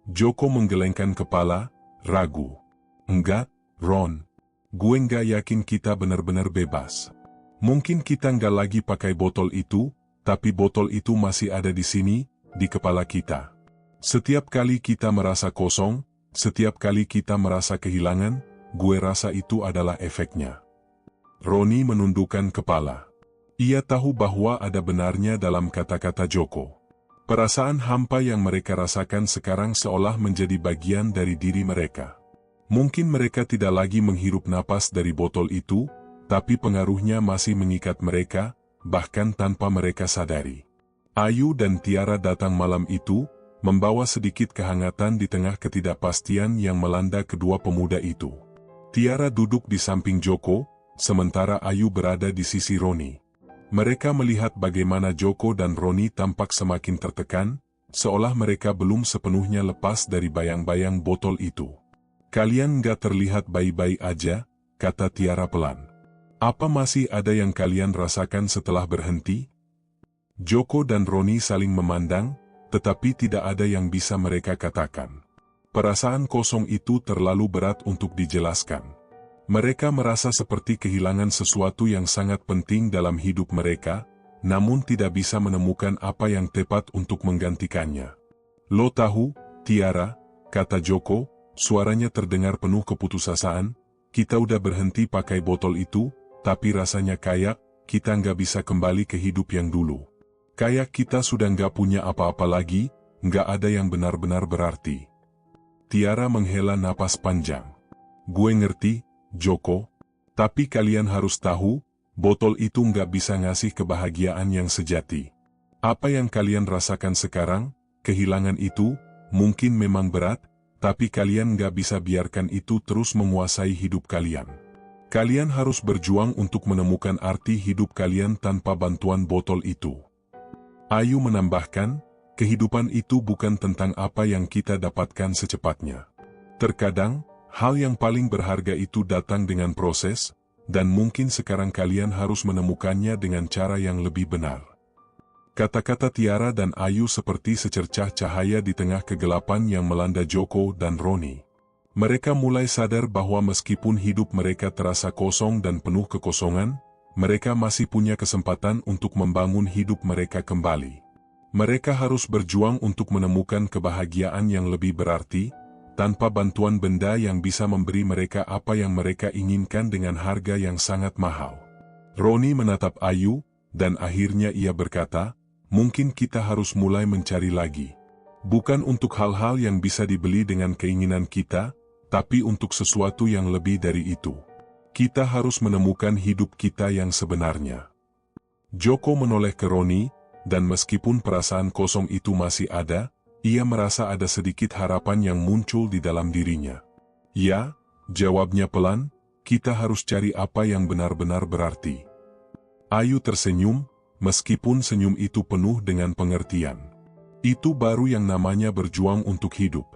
Joko menggelengkan kepala, ragu. "Enggak, Ron. Gue nggak yakin kita benar-benar bebas. Mungkin kita nggak lagi pakai botol itu, tapi botol itu masih ada di sini, di kepala kita. Setiap kali kita merasa kosong, setiap kali kita merasa kehilangan, gue rasa itu adalah efeknya." Roni menundukkan kepala. Ia tahu bahwa ada benarnya dalam kata-kata Joko. Perasaan hampa yang mereka rasakan sekarang seolah menjadi bagian dari diri mereka. Mungkin mereka tidak lagi menghirup napas dari botol itu, tapi pengaruhnya masih mengikat mereka, bahkan tanpa mereka sadari. Ayu dan Tiara datang malam itu, membawa sedikit kehangatan di tengah ketidakpastian yang melanda kedua pemuda itu. Tiara duduk di samping Joko, sementara Ayu berada di sisi Roni. Mereka melihat bagaimana Joko dan Roni tampak semakin tertekan, seolah mereka belum sepenuhnya lepas dari bayang-bayang botol itu. "Kalian nggak terlihat baik-baik aja," kata Tiara pelan. "Apa masih ada yang kalian rasakan setelah berhenti?" Joko dan Roni saling memandang, tetapi tidak ada yang bisa mereka katakan. Perasaan kosong itu terlalu berat untuk dijelaskan. Mereka merasa seperti kehilangan sesuatu yang sangat penting dalam hidup mereka, namun tidak bisa menemukan apa yang tepat untuk menggantikannya. "Lo tahu, Tiara," kata Joko, suaranya terdengar penuh keputusasaan, "kita udah berhenti pakai botol itu, tapi rasanya kayak kita nggak bisa kembali ke hidup yang dulu. Kayak kita sudah nggak punya apa-apa lagi, nggak ada yang benar-benar berarti." Tiara menghela napas panjang. "Gue ngerti, Joko, tapi kalian harus tahu, botol itu nggak bisa ngasih kebahagiaan yang sejati. Apa yang kalian rasakan sekarang, kehilangan itu, mungkin memang berat, tapi kalian nggak bisa biarkan itu terus menguasai hidup kalian. Kalian harus berjuang untuk menemukan arti hidup kalian tanpa bantuan botol itu." Ayu menambahkan, "Kehidupan itu bukan tentang apa yang kita dapatkan secepatnya. Terkadang, Hal yang paling berharga itu datang dengan proses, dan mungkin sekarang kalian harus menemukannya dengan cara yang lebih benar. Kata-kata Tiara dan Ayu seperti secercah cahaya di tengah kegelapan yang melanda Joko dan Roni. Mereka mulai sadar bahwa meskipun hidup mereka terasa kosong dan penuh kekosongan, mereka masih punya kesempatan untuk membangun hidup mereka kembali. Mereka harus berjuang untuk menemukan kebahagiaan yang lebih berarti, tanpa bantuan benda yang bisa memberi mereka apa yang mereka inginkan dengan harga yang sangat mahal. Roni menatap Ayu, dan akhirnya ia berkata, "Mungkin kita harus mulai mencari lagi. Bukan untuk hal-hal yang bisa dibeli dengan keinginan kita, tapi untuk sesuatu yang lebih dari itu. Kita harus menemukan hidup kita yang sebenarnya." Joko menoleh ke Roni, dan meskipun perasaan kosong itu masih ada, ia merasa ada sedikit harapan yang muncul di dalam dirinya. "Ya," jawabnya pelan, "kita harus cari apa yang benar-benar berarti." Ayu tersenyum, meskipun senyum itu penuh dengan pengertian. Itu baru yang namanya berjuang untuk hidup.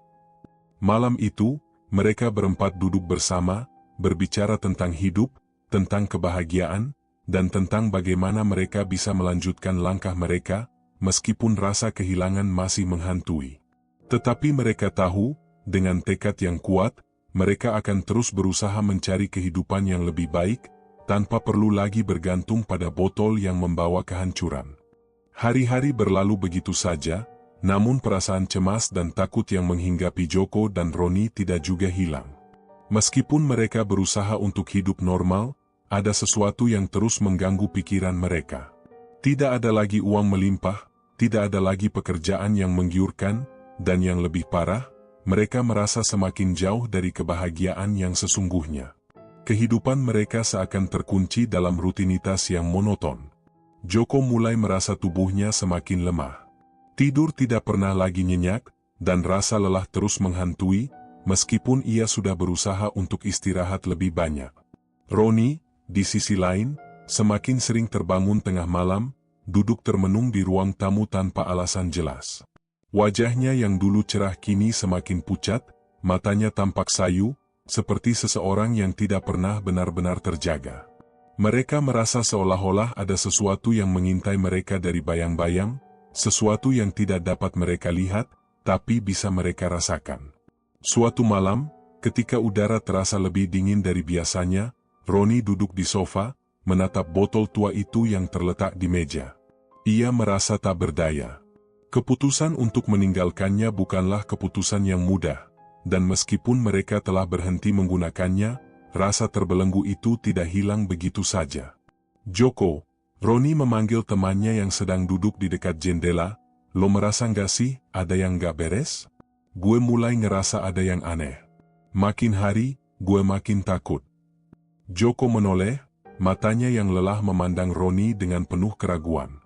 Malam itu, mereka berempat duduk bersama, berbicara tentang hidup, tentang kebahagiaan, dan tentang bagaimana mereka bisa melanjutkan langkah mereka, meskipun rasa kehilangan masih menghantui. Tetapi mereka tahu, dengan tekad yang kuat, mereka akan terus berusaha mencari kehidupan yang lebih baik, tanpa perlu lagi bergantung pada botol yang membawa kehancuran. Hari-hari berlalu begitu saja, namun perasaan cemas dan takut yang menghinggapi Joko dan Roni tidak juga hilang. Meskipun mereka berusaha untuk hidup normal, ada sesuatu yang terus mengganggu pikiran mereka. Tidak ada lagi uang melimpah, tidak ada lagi pekerjaan yang menggiurkan, dan yang lebih parah, mereka merasa semakin jauh dari kebahagiaan yang sesungguhnya. Kehidupan mereka seakan terkunci dalam rutinitas yang monoton. Joko mulai merasa tubuhnya semakin lemah. Tidur tidak pernah lagi nyenyak, dan rasa lelah terus menghantui, meskipun ia sudah berusaha untuk istirahat lebih banyak. Roni, di sisi lain, semakin sering terbangun tengah malam, duduk termenung di ruang tamu tanpa alasan jelas. Wajahnya yang dulu cerah kini semakin pucat, matanya tampak sayu, seperti seseorang yang tidak pernah benar-benar terjaga. Mereka merasa seolah-olah ada sesuatu yang mengintai mereka dari bayang-bayang, sesuatu yang tidak dapat mereka lihat, tapi bisa mereka rasakan. Suatu malam, ketika udara terasa lebih dingin dari biasanya, Roni duduk di sofa, menatap botol tua itu yang terletak di meja. Ia merasa tak berdaya. Keputusan untuk meninggalkannya bukanlah keputusan yang mudah, dan meskipun mereka telah berhenti menggunakannya, rasa terbelenggu itu tidak hilang begitu saja. "Joko," Roni memanggil temannya yang sedang duduk di dekat jendela, "Lo merasa nggak sih ada yang nggak beres? Gue mulai ngerasa ada yang aneh. Makin hari, gue makin takut." Joko menoleh, matanya yang lelah memandang Roni dengan penuh keraguan.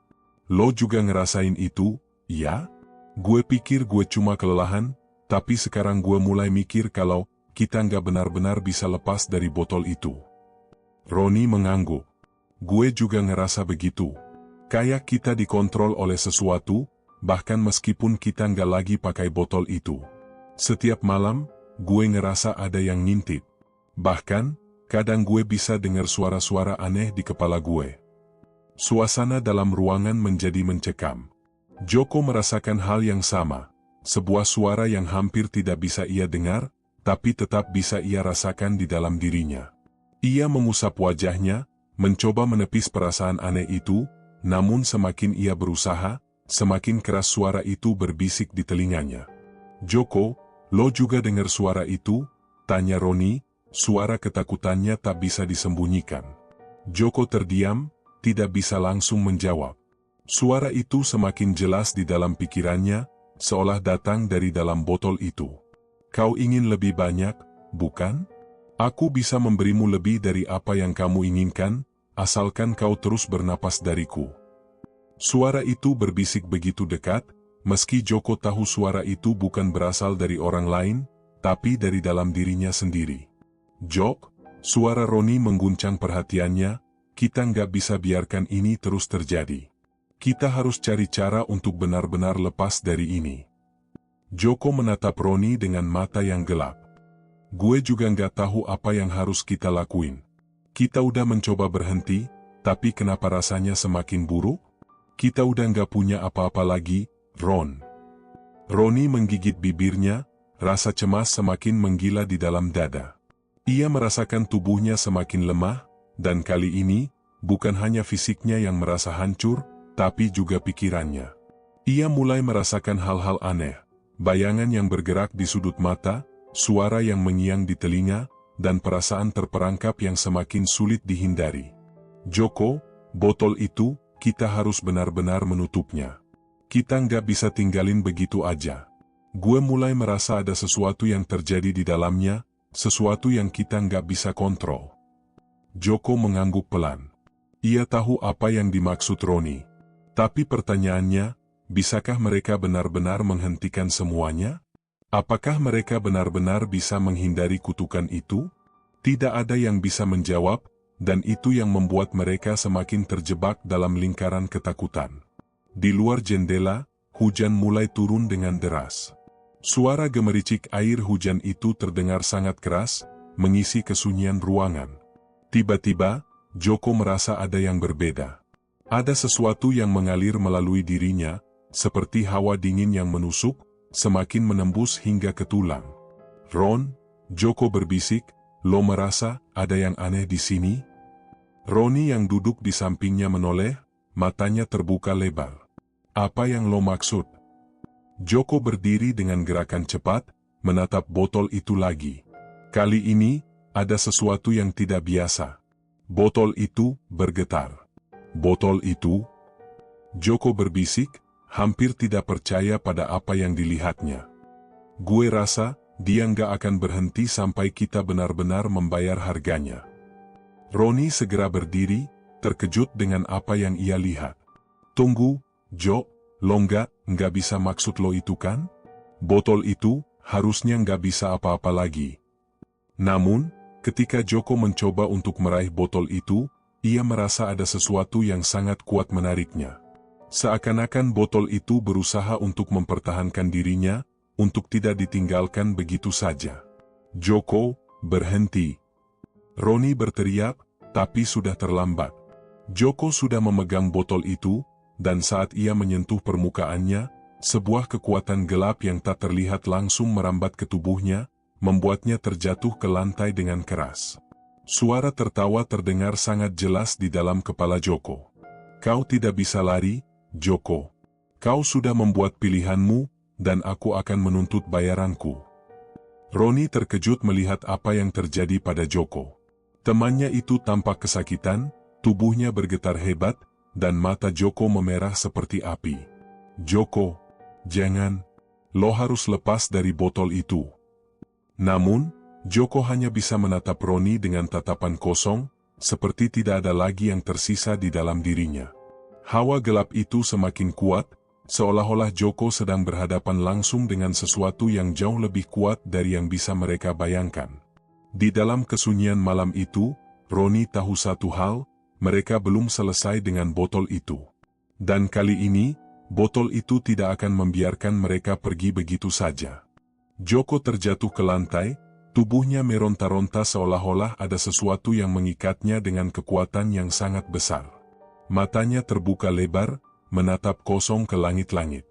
"Lo juga ngerasain itu, ya? Gue pikir gue cuma kelelahan, tapi sekarang gue mulai mikir kalau kita nggak benar-benar bisa lepas dari botol itu." Roni mengangguk. "Gue juga ngerasa begitu. Kayak kita dikontrol oleh sesuatu, bahkan meskipun kita nggak lagi pakai botol itu. Setiap malam, gue ngerasa ada yang ngintip. Bahkan, kadang gue bisa dengar suara-suara aneh di kepala gue." Suasana dalam ruangan menjadi mencekam. Joko merasakan hal yang sama, sebuah suara yang hampir tidak bisa ia dengar, tapi tetap bisa ia rasakan di dalam dirinya. Ia mengusap wajahnya, mencoba menepis perasaan aneh itu, namun semakin ia berusaha, semakin keras suara itu berbisik di telinganya. "Joko, lo juga dengar suara itu?" tanya Roni. Suara ketakutannya tak bisa disembunyikan. Joko terdiam, tidak bisa langsung menjawab. Suara itu semakin jelas di dalam pikirannya, seolah datang dari dalam botol itu. "Kau ingin lebih banyak, bukan? Aku bisa memberimu lebih dari apa yang kamu inginkan, asalkan kau terus bernapas dariku." Suara itu berbisik begitu dekat, meski Joko tahu suara itu bukan berasal dari orang lain, tapi dari dalam dirinya sendiri. "Jok," suara Roni mengguncang perhatiannya, "kita nggak bisa biarkan ini terus terjadi. Kita harus cari cara untuk benar-benar lepas dari ini." Joko menatap Roni dengan mata yang gelap. Gue juga nggak tahu apa yang harus kita lakuin. Kita udah mencoba berhenti, tapi kenapa rasanya semakin buruk? Kita udah nggak punya apa-apa lagi, Ron. Roni menggigit bibirnya, rasa cemas semakin menggila di dalam dada. Ia merasakan tubuhnya semakin lemah, dan kali ini, bukan hanya fisiknya yang merasa hancur, tapi juga pikirannya. Ia mulai merasakan hal-hal aneh, bayangan yang bergerak di sudut mata, suara yang mengiang di telinga, dan perasaan terperangkap yang semakin sulit dihindari. Joko, botol itu, kita harus benar-benar menutupnya. Kita nggak bisa tinggalin begitu aja. Gue mulai merasa ada sesuatu yang terjadi di dalamnya, sesuatu yang kita nggak bisa kontrol. Joko mengangguk pelan. Ia tahu apa yang dimaksud Roni. Tapi pertanyaannya, bisakah mereka benar-benar menghentikan semuanya? Apakah mereka benar-benar bisa menghindari kutukan itu? Tidak ada yang bisa menjawab, dan itu yang membuat mereka semakin terjebak dalam lingkaran ketakutan. Di luar jendela, hujan mulai turun dengan deras. Suara gemericik air hujan itu terdengar sangat keras, mengisi kesunyian ruangan. Tiba-tiba, Joko merasa ada yang berbeda. Ada sesuatu yang mengalir melalui dirinya, seperti hawa dingin yang menusuk, semakin menembus hingga ke tulang. Ron, Joko berbisik, lo merasa ada yang aneh di sini? Roni yang duduk di sampingnya menoleh, matanya terbuka lebar. Apa yang lo maksud? Joko berdiri dengan gerakan cepat, menatap botol itu lagi. Kali ini, ada sesuatu yang tidak biasa. Botol itu bergetar. Botol itu? Joko berbisik, hampir tidak percaya pada apa yang dilihatnya. Gue rasa, dia nggak akan berhenti sampai kita benar-benar membayar harganya. Roni segera berdiri, terkejut dengan apa yang ia lihat. Tunggu, Jo, lo nggak bisa maksud lo itu kan? Botol itu, harusnya nggak bisa apa-apa lagi. Namun, ketika Joko mencoba untuk meraih botol itu, ia merasa ada sesuatu yang sangat kuat menariknya. Seakan-akan botol itu berusaha untuk mempertahankan dirinya, untuk tidak ditinggalkan begitu saja. Joko, berhenti. Roni berteriak, tapi sudah terlambat. Joko sudah memegang botol itu, dan saat ia menyentuh permukaannya, sebuah kekuatan gelap yang tak terlihat langsung merambat ke tubuhnya, membuatnya terjatuh ke lantai dengan keras. Suara tertawa terdengar sangat jelas di dalam kepala Joko. Kau tidak bisa lari, Joko. Kau sudah membuat pilihanmu, dan aku akan menuntut bayaranku. Roni terkejut melihat apa yang terjadi pada Joko. Temannya itu tampak kesakitan, tubuhnya bergetar hebat, dan mata Joko memerah seperti api. Joko, jangan, lo harus lepas dari botol itu. Namun, Joko hanya bisa menatap Roni dengan tatapan kosong, seperti tidak ada lagi yang tersisa di dalam dirinya. Hawa gelap itu semakin kuat, seolah-olah Joko sedang berhadapan langsung dengan sesuatu yang jauh lebih kuat dari yang bisa mereka bayangkan. Di dalam kesunyian malam itu, Roni tahu satu hal, mereka belum selesai dengan botol itu. Dan kali ini, botol itu tidak akan membiarkan mereka pergi begitu saja. Joko terjatuh ke lantai, tubuhnya meronta-ronta seolah-olah ada sesuatu yang mengikatnya dengan kekuatan yang sangat besar. Matanya terbuka lebar, menatap kosong ke langit-langit.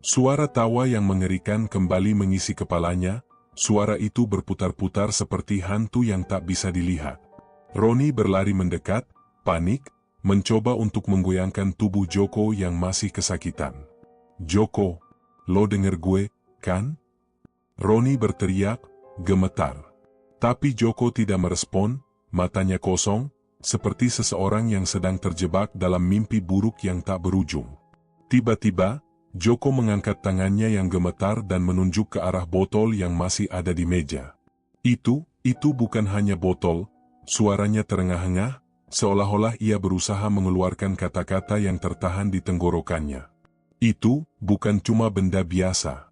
Suara tawa yang mengerikan kembali mengisi kepalanya, suara itu berputar-putar seperti hantu yang tak bisa dilihat. Roni berlari mendekat, panik, mencoba untuk menggoyangkan tubuh Joko yang masih kesakitan. Joko, lo denger gue, kan? Roni berteriak, gemetar. Tapi Joko tidak merespon, matanya kosong, seperti seseorang yang sedang terjebak dalam mimpi buruk yang tak berujung. Tiba-tiba, Joko mengangkat tangannya yang gemetar dan menunjuk ke arah botol yang masih ada di meja. Itu bukan hanya botol, suaranya terengah-engah, seolah-olah ia berusaha mengeluarkan kata-kata yang tertahan di tenggorokannya. Itu bukan cuma benda biasa.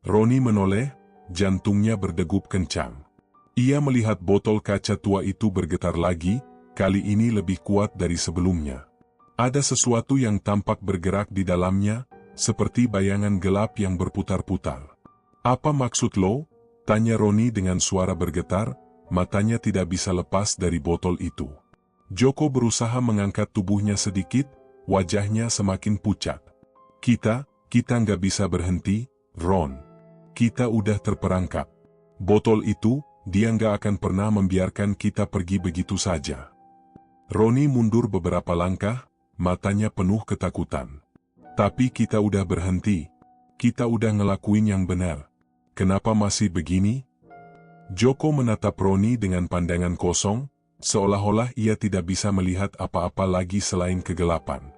Roni menoleh, jantungnya berdegup kencang. Ia melihat botol kaca tua itu bergetar lagi, kali ini lebih kuat dari sebelumnya. Ada sesuatu yang tampak bergerak di dalamnya, seperti bayangan gelap yang berputar-putar. Apa maksud lo? Tanya Roni dengan suara bergetar, matanya tidak bisa lepas dari botol itu. Joko berusaha mengangkat tubuhnya sedikit, wajahnya semakin pucat. Kita nggak bisa berhenti, Ron. Kita udah terperangkap. Botol itu, dia nggak akan pernah membiarkan kita pergi begitu saja. Roni mundur beberapa langkah, matanya penuh ketakutan. Tapi kita udah berhenti. Kita udah ngelakuin yang benar. Kenapa masih begini? Joko menatap Roni dengan pandangan kosong, seolah-olah ia tidak bisa melihat apa-apa lagi selain kegelapan.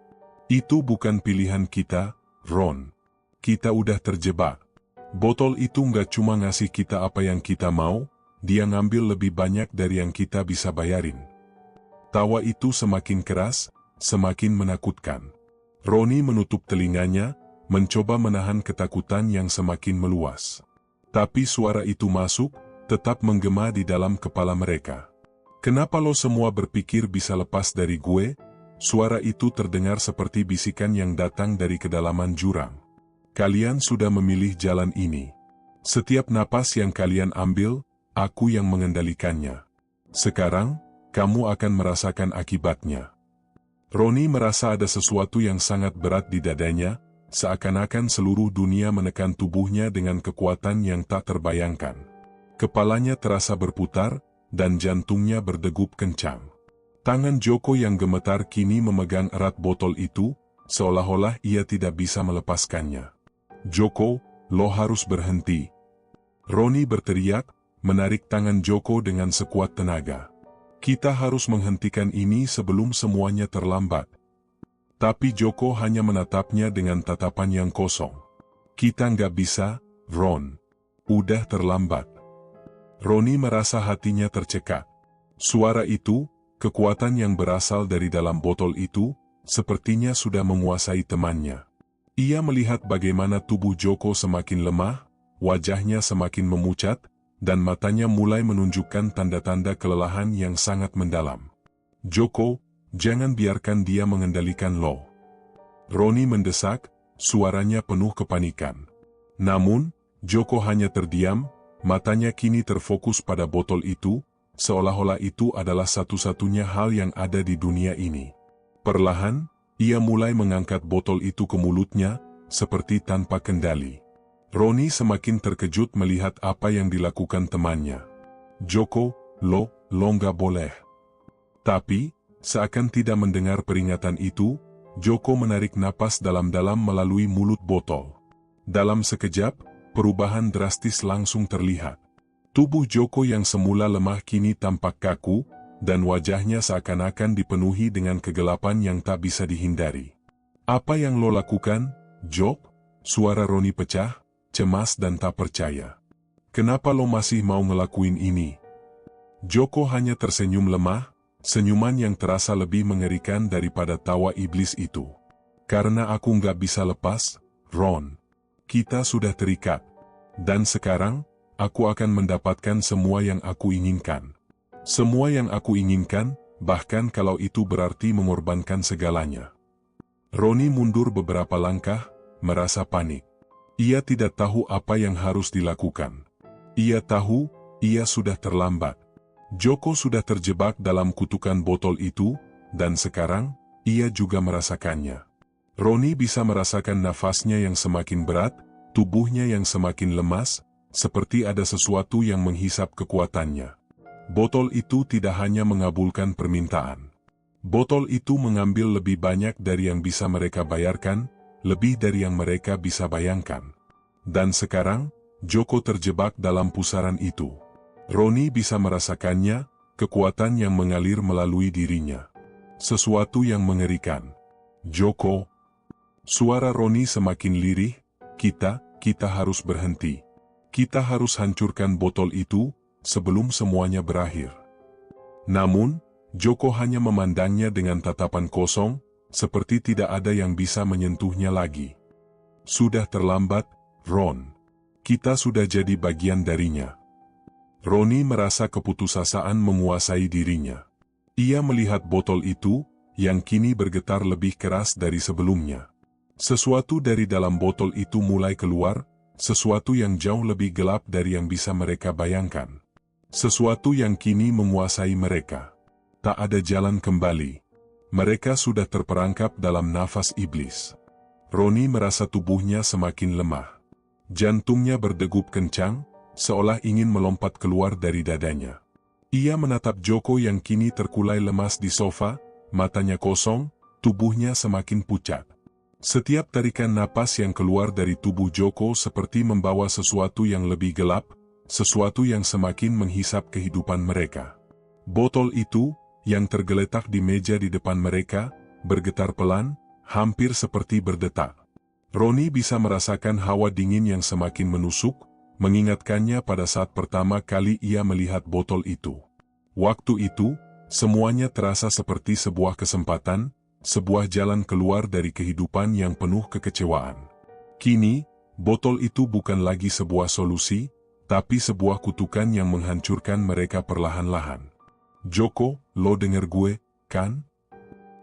Itu bukan pilihan kita, Ron. Kita udah terjebak. Botol itu nggak cuma ngasih kita apa yang kita mau, dia ngambil lebih banyak dari yang kita bisa bayarin. Tawa itu semakin keras, semakin menakutkan. Roni menutup telinganya, mencoba menahan ketakutan yang semakin meluas. Tapi suara itu masuk, tetap menggema di dalam kepala mereka. Kenapa lo semua berpikir bisa lepas dari gue? Suara itu terdengar seperti bisikan yang datang dari kedalaman jurang. Kalian sudah memilih jalan ini. Setiap napas yang kalian ambil, aku yang mengendalikannya. Sekarang, kamu akan merasakan akibatnya. Roni merasa ada sesuatu yang sangat berat di dadanya, seakan-akan seluruh dunia menekan tubuhnya dengan kekuatan yang tak terbayangkan. Kepalanya terasa berputar, dan jantungnya berdegup kencang. Tangan Joko yang gemetar kini memegang erat botol itu, seolah-olah ia tidak bisa melepaskannya. Joko, lo harus berhenti. Roni berteriak, menarik tangan Joko dengan sekuat tenaga. Kita harus menghentikan ini sebelum semuanya terlambat. Tapi Joko hanya menatapnya dengan tatapan yang kosong. Kita nggak bisa, Ron. Udah terlambat. Roni merasa hatinya tercekat. Suara itu, kekuatan yang berasal dari dalam botol itu, sepertinya sudah menguasai temannya. Ia melihat bagaimana tubuh Joko semakin lemah, wajahnya semakin memucat, dan matanya mulai menunjukkan tanda-tanda kelelahan yang sangat mendalam. Joko, jangan biarkan dia mengendalikan lo. Roni mendesak, suaranya penuh kepanikan. Namun, Joko hanya terdiam, matanya kini terfokus pada botol itu, seolah-olah itu adalah satu-satunya hal yang ada di dunia ini. Perlahan, ia mulai mengangkat botol itu ke mulutnya, seperti tanpa kendali. Roni semakin terkejut melihat apa yang dilakukan temannya. Joko, lo nggak boleh. Tapi, seakan tidak mendengar peringatan itu, Joko menarik napas dalam-dalam melalui mulut botol. Dalam sekejap, perubahan drastis langsung terlihat. Tubuh Joko yang semula lemah kini tampak kaku, dan wajahnya seakan-akan dipenuhi dengan kegelapan yang tak bisa dihindari. Apa yang lo lakukan, Jok? Suara Roni pecah, cemas dan tak percaya. Kenapa lo masih mau ngelakuin ini? Joko hanya tersenyum lemah, senyuman yang terasa lebih mengerikan daripada tawa iblis itu. Karena aku nggak bisa lepas, Ron. Kita sudah terikat. Dan sekarang, aku akan mendapatkan semua yang aku inginkan. Semua yang aku inginkan, bahkan kalau itu berarti mengorbankan segalanya. Roni mundur beberapa langkah, merasa panik. Ia tidak tahu apa yang harus dilakukan. Ia tahu, ia sudah terlambat. Joko sudah terjebak dalam kutukan botol itu, dan sekarang, ia juga merasakannya. Roni bisa merasakan nafasnya yang semakin berat, tubuhnya yang semakin lemas, seperti ada sesuatu yang menghisap kekuatannya. Botol itu tidak hanya mengabulkan permintaan. Botol itu mengambil lebih banyak dari yang bisa mereka bayarkan, lebih dari yang mereka bisa bayangkan. Dan sekarang, Joko terjebak dalam pusaran itu. Roni bisa merasakannya, kekuatan yang mengalir melalui dirinya. Sesuatu yang mengerikan. Joko. Suara Roni semakin lirih, kita harus berhenti. Kita harus hancurkan botol itu, sebelum semuanya berakhir. Namun, Joko hanya memandangnya dengan tatapan kosong, seperti tidak ada yang bisa menyentuhnya lagi. Sudah terlambat, Ron. Kita sudah jadi bagian darinya. Roni merasa keputusasaan menguasai dirinya. Ia melihat botol itu, yang kini bergetar lebih keras dari sebelumnya. Sesuatu dari dalam botol itu mulai keluar, sesuatu yang jauh lebih gelap dari yang bisa mereka bayangkan. Sesuatu yang kini menguasai mereka. Tak ada jalan kembali. Mereka sudah terperangkap dalam nafas iblis. Roni merasa tubuhnya semakin lemah. Jantungnya berdegup kencang, seolah ingin melompat keluar dari dadanya. Ia menatap Joko yang kini terkulai lemas di sofa, matanya kosong, tubuhnya semakin pucat. Setiap tarikan napas yang keluar dari tubuh Joko seperti membawa sesuatu yang lebih gelap, sesuatu yang semakin menghisap kehidupan mereka. Botol itu, yang tergeletak di meja di depan mereka, bergetar pelan, hampir seperti berdetak. Roni bisa merasakan hawa dingin yang semakin menusuk, mengingatkannya pada saat pertama kali ia melihat botol itu. Waktu itu, semuanya terasa seperti sebuah kesempatan, sebuah jalan keluar dari kehidupan yang penuh kekecewaan. Kini, botol itu bukan lagi sebuah solusi, tapi sebuah kutukan yang menghancurkan mereka perlahan-lahan. Joko, lo denger gue, kan?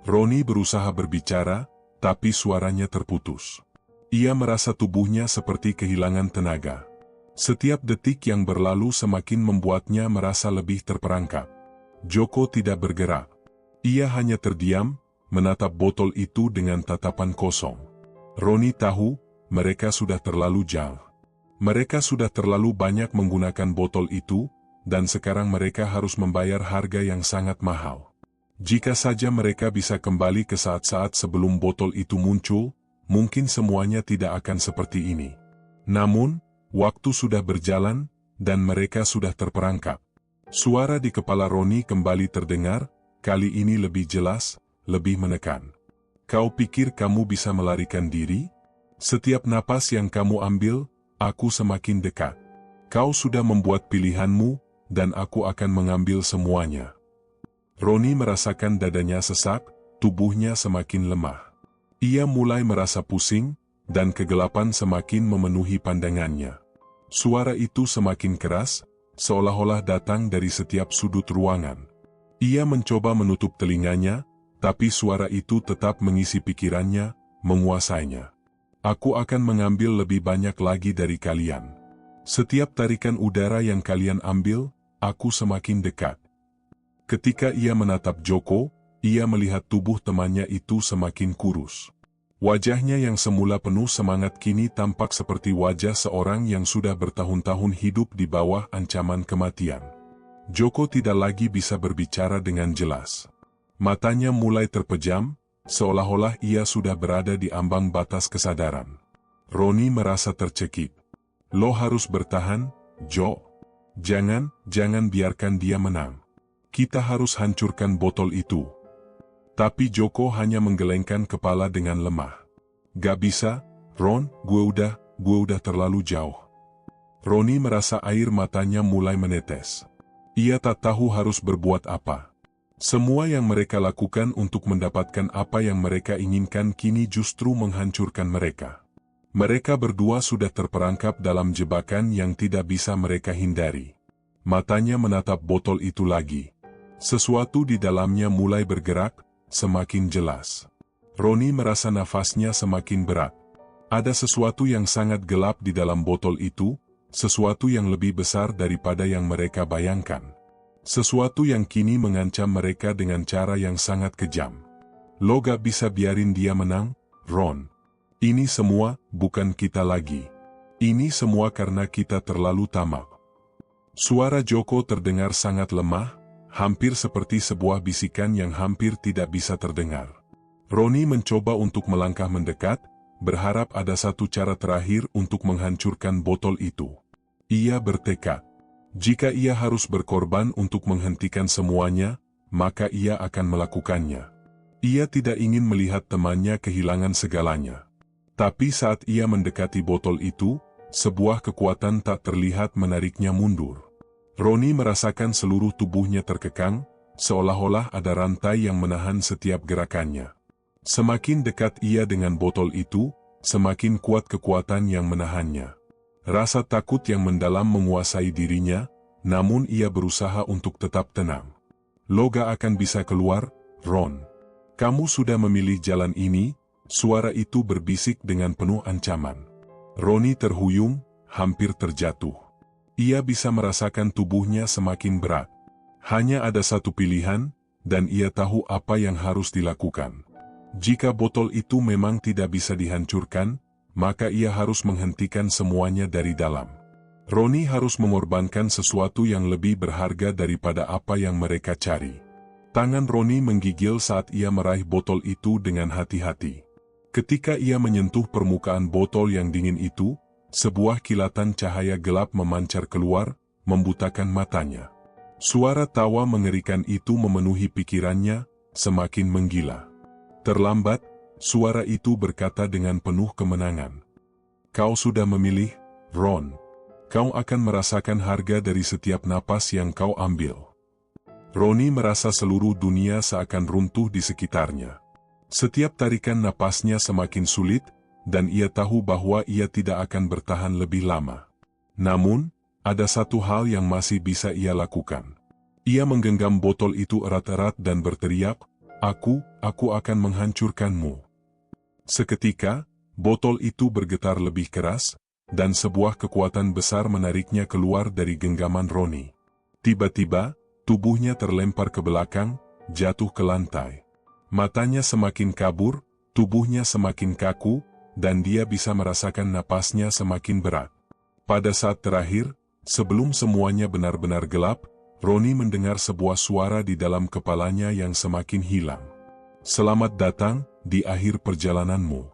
Roni berusaha berbicara, tapi suaranya terputus. Ia merasa tubuhnya seperti kehilangan tenaga. Setiap detik yang berlalu semakin membuatnya merasa lebih terperangkap. Joko tidak bergerak. Ia hanya terdiam, menatap botol itu dengan tatapan kosong. Roni tahu, mereka sudah terlalu jauh. Mereka sudah terlalu banyak menggunakan botol itu, dan sekarang mereka harus membayar harga yang sangat mahal. Jika saja mereka bisa kembali ke saat-saat sebelum botol itu muncul, mungkin semuanya tidak akan seperti ini. Namun, waktu sudah berjalan, dan mereka sudah terperangkap. Suara di kepala Roni kembali terdengar, kali ini lebih jelas, lebih menekan. Kau pikir kamu bisa melarikan diri? Setiap napas yang kamu ambil, aku semakin dekat. Kau sudah membuat pilihanmu, dan aku akan mengambil semuanya. Roni merasakan dadanya sesak, tubuhnya semakin lemah. Ia mulai merasa pusing, dan kegelapan semakin memenuhi pandangannya. Suara itu semakin keras, seolah-olah datang dari setiap sudut ruangan. Ia mencoba menutup telinganya, tapi suara itu tetap mengisi pikirannya, menguasainya. Aku akan mengambil lebih banyak lagi dari kalian. Setiap tarikan udara yang kalian ambil, aku semakin dekat. Ketika ia menatap Joko, ia melihat tubuh temannya itu semakin kurus. Wajahnya yang semula penuh semangat kini tampak seperti wajah seorang yang sudah bertahun-tahun hidup di bawah ancaman kematian. Joko tidak lagi bisa berbicara dengan jelas. Matanya mulai terpejam, seolah-olah ia sudah berada di ambang batas kesadaran. Roni merasa tercekik. Lo harus bertahan, Jo. Jangan biarkan dia menang. Kita harus hancurkan botol itu. Tapi Joko hanya menggelengkan kepala dengan lemah. Gak bisa, Ron, gue udah terlalu jauh. Roni merasa air matanya mulai menetes. Ia tak tahu harus berbuat apa. Semua yang mereka lakukan untuk mendapatkan apa yang mereka inginkan kini justru menghancurkan mereka. Mereka berdua sudah terperangkap dalam jebakan yang tidak bisa mereka hindari. Matanya menatap botol itu lagi. Sesuatu di dalamnya mulai bergerak, semakin jelas. Roni merasa nafasnya semakin berat. Ada sesuatu yang sangat gelap di dalam botol itu, sesuatu yang lebih besar daripada yang mereka bayangkan. Sesuatu yang kini mengancam mereka dengan cara yang sangat kejam. Lo gak bisa biarin dia menang, Ron. Ini semua bukan kita lagi. Ini semua karena kita terlalu tamak. Suara Joko terdengar sangat lemah, hampir seperti sebuah bisikan yang hampir tidak bisa terdengar. Roni mencoba untuk melangkah mendekat, berharap ada satu cara terakhir untuk menghancurkan botol itu. Ia bertekad, jika ia harus berkorban untuk menghentikan semuanya, maka ia akan melakukannya. Ia tidak ingin melihat temannya kehilangan segalanya. Tapi saat ia mendekati botol itu, sebuah kekuatan tak terlihat menariknya mundur. Roni merasakan seluruh tubuhnya terkekang, seolah-olah ada rantai yang menahan setiap gerakannya. Semakin dekat ia dengan botol itu, semakin kuat kekuatan yang menahannya. Rasa takut yang mendalam menguasai dirinya, namun ia berusaha untuk tetap tenang. Lo gak akan bisa keluar, Ron. Kamu sudah memilih jalan ini, suara itu berbisik dengan penuh ancaman. Roni terhuyung, hampir terjatuh. Ia bisa merasakan tubuhnya semakin berat. Hanya ada satu pilihan, dan ia tahu apa yang harus dilakukan. Jika botol itu memang tidak bisa dihancurkan, maka ia harus menghentikan semuanya dari dalam. Roni harus mengorbankan sesuatu yang lebih berharga daripada apa yang mereka cari. Tangan Roni menggigil saat ia meraih botol itu dengan hati-hati. Ketika ia menyentuh permukaan botol yang dingin itu, sebuah kilatan cahaya gelap memancar keluar, membutakan matanya. Suara tawa mengerikan itu memenuhi pikirannya, semakin menggila. Terlambat, suara itu berkata dengan penuh kemenangan. Kau sudah memilih, Ron. Kau akan merasakan harga dari setiap napas yang kau ambil. Roni merasa seluruh dunia seakan runtuh di sekitarnya. Setiap tarikan napasnya semakin sulit, dan ia tahu bahwa ia tidak akan bertahan lebih lama. Namun, ada satu hal yang masih bisa ia lakukan. Ia menggenggam botol itu erat-erat dan berteriak, aku akan menghancurkanmu. Seketika, botol itu bergetar lebih keras, dan sebuah kekuatan besar menariknya keluar dari genggaman Roni. Tiba-tiba, tubuhnya terlempar ke belakang, jatuh ke lantai. Matanya semakin kabur, tubuhnya semakin kaku, dan dia bisa merasakan napasnya semakin berat. Pada saat terakhir, sebelum semuanya benar-benar gelap, Roni mendengar sebuah suara di dalam kepalanya yang semakin hilang. Selamat datang di akhir perjalananmu.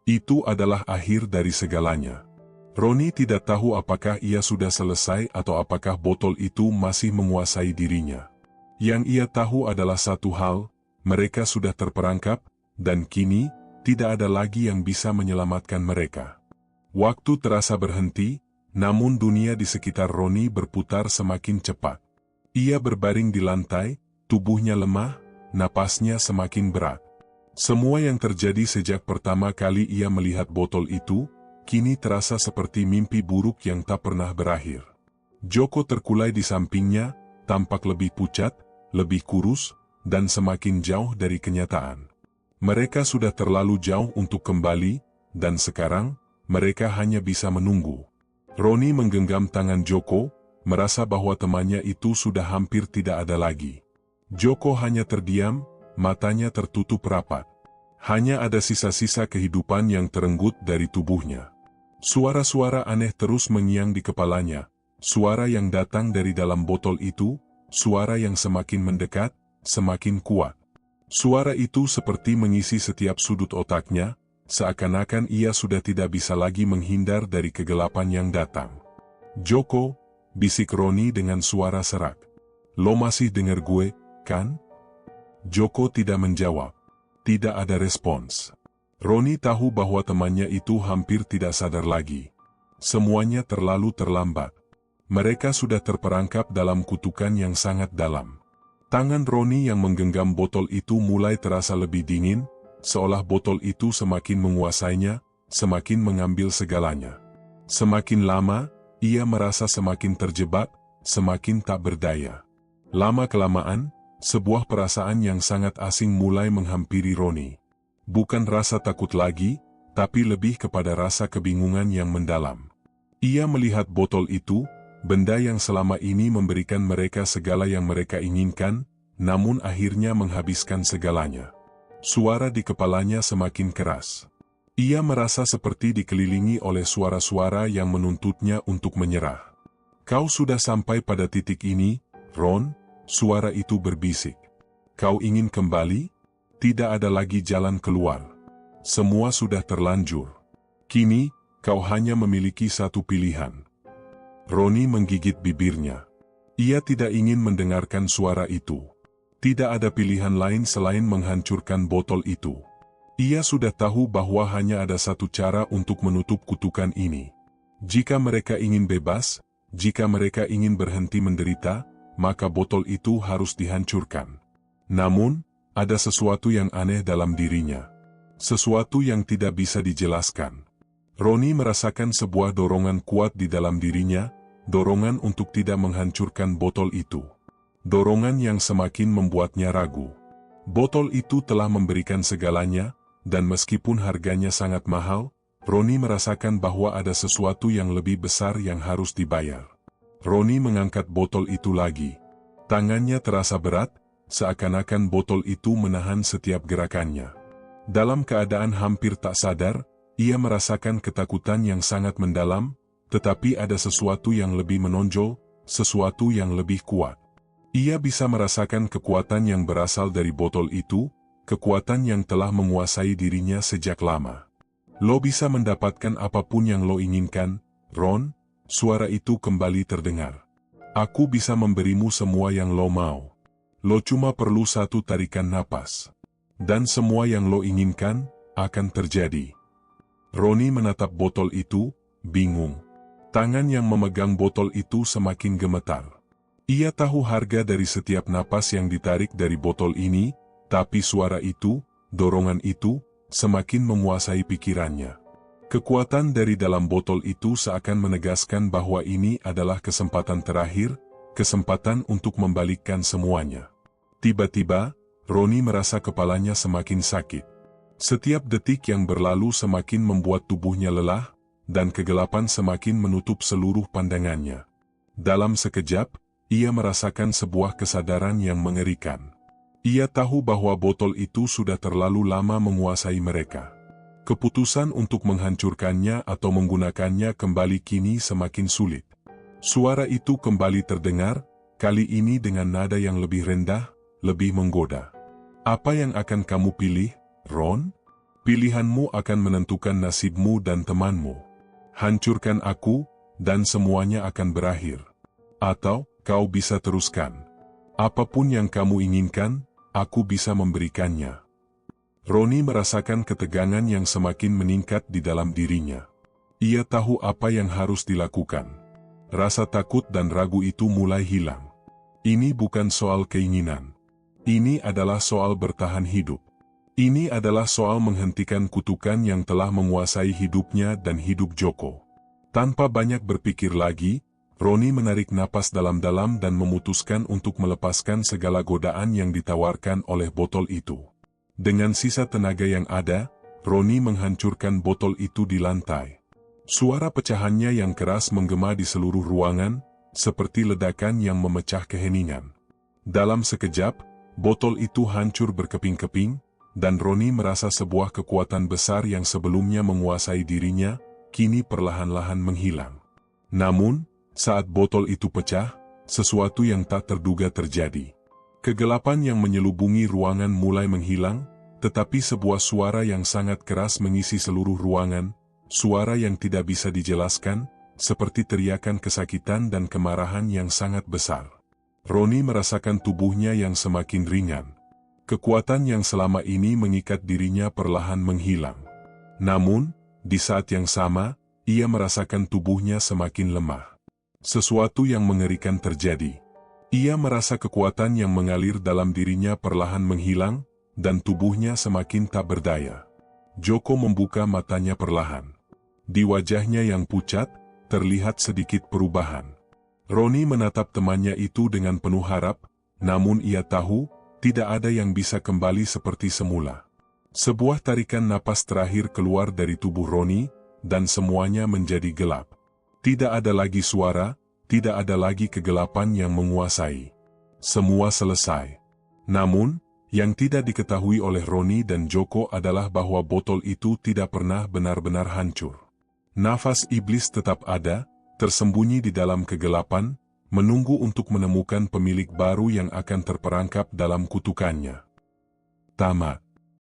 Itu adalah akhir dari segalanya. Roni tidak tahu apakah ia sudah selesai atau apakah botol itu masih menguasai dirinya. Yang ia tahu adalah satu hal, mereka sudah terperangkap, dan kini, tidak ada lagi yang bisa menyelamatkan mereka. Waktu terasa berhenti, namun dunia di sekitar Roni berputar semakin cepat. Ia berbaring di lantai, tubuhnya lemah, napasnya semakin berat. Semua yang terjadi sejak pertama kali ia melihat botol itu, kini terasa seperti mimpi buruk yang tak pernah berakhir. Joko terkulai di sampingnya, tampak lebih pucat, lebih kurus, dan semakin jauh dari kenyataan. Mereka sudah terlalu jauh untuk kembali, dan sekarang, mereka hanya bisa menunggu. Roni menggenggam tangan Joko, merasa bahwa temannya itu sudah hampir tidak ada lagi. Joko hanya terdiam, matanya tertutup rapat. Hanya ada sisa-sisa kehidupan yang terenggut dari tubuhnya. Suara-suara aneh terus mengiang di kepalanya, suara yang datang dari dalam botol itu, suara yang semakin mendekat, semakin kuat. Suara itu seperti mengisi setiap sudut otaknya, seakan-akan ia sudah tidak bisa lagi menghindar dari kegelapan yang datang. Joko, bisik Roni dengan suara serak. Lo masih dengar gue, kan? Joko tidak menjawab. Tidak ada respons. Roni tahu bahwa temannya itu hampir tidak sadar lagi. Semuanya terlalu terlambat. Mereka sudah terperangkap dalam kutukan yang sangat dalam. Tangan Roni yang menggenggam botol itu mulai terasa lebih dingin, seolah botol itu semakin menguasainya, semakin mengambil segalanya. Semakin lama, ia merasa semakin terjebak, semakin tak berdaya. Lama-kelamaan, sebuah perasaan yang sangat asing mulai menghampiri Roni. Bukan rasa takut lagi, tapi lebih kepada rasa kebingungan yang mendalam. Ia melihat botol itu, benda yang selama ini memberikan mereka segala yang mereka inginkan, namun akhirnya menghabiskan segalanya. Suara di kepalanya semakin keras. Ia merasa seperti dikelilingi oleh suara-suara yang menuntutnya untuk menyerah. Kau sudah sampai pada titik ini, Ron, suara itu berbisik. Kau ingin kembali? Tidak ada lagi jalan keluar. Semua sudah terlanjur. Kini, kau hanya memiliki satu pilihan. Roni menggigit bibirnya. Ia tidak ingin mendengarkan suara itu. Tidak ada pilihan lain selain menghancurkan botol itu. Ia sudah tahu bahwa hanya ada satu cara untuk menutup kutukan ini. Jika mereka ingin bebas, jika mereka ingin berhenti menderita, maka botol itu harus dihancurkan. Namun, ada sesuatu yang aneh dalam dirinya. Sesuatu yang tidak bisa dijelaskan. Roni merasakan sebuah dorongan kuat di dalam dirinya, dorongan untuk tidak menghancurkan botol itu. Dorongan yang semakin membuatnya ragu. Botol itu telah memberikan segalanya, dan meskipun harganya sangat mahal, Roni merasakan bahwa ada sesuatu yang lebih besar yang harus dibayar. Roni mengangkat botol itu lagi. Tangannya terasa berat, seakan-akan botol itu menahan setiap gerakannya. Dalam keadaan hampir tak sadar, ia merasakan ketakutan yang sangat mendalam, tetapi ada sesuatu yang lebih menonjol, sesuatu yang lebih kuat. Ia bisa merasakan kekuatan yang berasal dari botol itu, kekuatan yang telah menguasai dirinya sejak lama. Lo bisa mendapatkan apapun yang lo inginkan, Ron, suara itu kembali terdengar. Aku bisa memberimu semua yang lo mau. Lo cuma perlu satu tarikan napas. Dan semua yang lo inginkan, akan terjadi. Roni menatap botol itu, bingung. Tangan yang memegang botol itu semakin gemetar. Ia tahu harga dari setiap napas yang ditarik dari botol ini, tapi suara itu, dorongan itu, semakin menguasai pikirannya. Kekuatan dari dalam botol itu seakan menegaskan bahwa ini adalah kesempatan terakhir, kesempatan untuk membalikkan semuanya. Tiba-tiba, Roni merasa kepalanya semakin sakit. Setiap detik yang berlalu semakin membuat tubuhnya lelah, dan kegelapan semakin menutup seluruh pandangannya. Dalam sekejap, ia merasakan sebuah kesadaran yang mengerikan. Ia tahu bahwa botol itu sudah terlalu lama menguasai mereka. Keputusan untuk menghancurkannya atau menggunakannya kembali kini semakin sulit. Suara itu kembali terdengar, kali ini dengan nada yang lebih rendah, lebih menggoda. Apa yang akan kamu pilih, Ron? Pilihanmu akan menentukan nasibmu dan temanmu. Hancurkan aku, dan semuanya akan berakhir. Atau, kau bisa teruskan. Apapun yang kamu inginkan, aku bisa memberikannya. Roni merasakan ketegangan yang semakin meningkat di dalam dirinya. Ia tahu apa yang harus dilakukan. Rasa takut dan ragu itu mulai hilang. Ini bukan soal keinginan. Ini adalah soal bertahan hidup. Ini adalah soal menghentikan kutukan yang telah menguasai hidupnya dan hidup Joko. Tanpa banyak berpikir lagi, Roni menarik napas dalam-dalam dan memutuskan untuk melepaskan segala godaan yang ditawarkan oleh botol itu. Dengan sisa tenaga yang ada, Roni menghancurkan botol itu di lantai. Suara pecahannya yang keras menggema di seluruh ruangan, seperti ledakan yang memecah keheningan. Dalam sekejap, botol itu hancur berkeping-keping, dan Roni merasa sebuah kekuatan besar yang sebelumnya menguasai dirinya, kini perlahan-lahan menghilang. Namun, saat botol itu pecah, sesuatu yang tak terduga terjadi. Kegelapan yang menyelubungi ruangan mulai menghilang, tetapi sebuah suara yang sangat keras mengisi seluruh ruangan, suara yang tidak bisa dijelaskan, seperti teriakan kesakitan dan kemarahan yang sangat besar. Roni merasakan tubuhnya yang semakin ringan. Kekuatan yang selama ini mengikat dirinya perlahan menghilang. Namun, di saat yang sama, ia merasakan tubuhnya semakin lemah. Sesuatu yang mengerikan terjadi. Ia merasa kekuatan yang mengalir dalam dirinya perlahan menghilang, dan tubuhnya semakin tak berdaya. Joko membuka matanya perlahan. Di wajahnya yang pucat, terlihat sedikit perubahan. Roni menatap temannya itu dengan penuh harap, namun ia tahu, tidak ada yang bisa kembali seperti semula. Sebuah tarikan napas terakhir keluar dari tubuh Roni, dan semuanya menjadi gelap. Tidak ada lagi suara, tidak ada lagi kegelapan yang menguasai. Semua selesai. Namun, yang tidak diketahui oleh Roni dan Joko adalah bahwa botol itu tidak pernah benar-benar hancur. Nafas iblis tetap ada, tersembunyi di dalam kegelapan, menunggu untuk menemukan pemilik baru yang akan terperangkap dalam kutukannya. Tamat.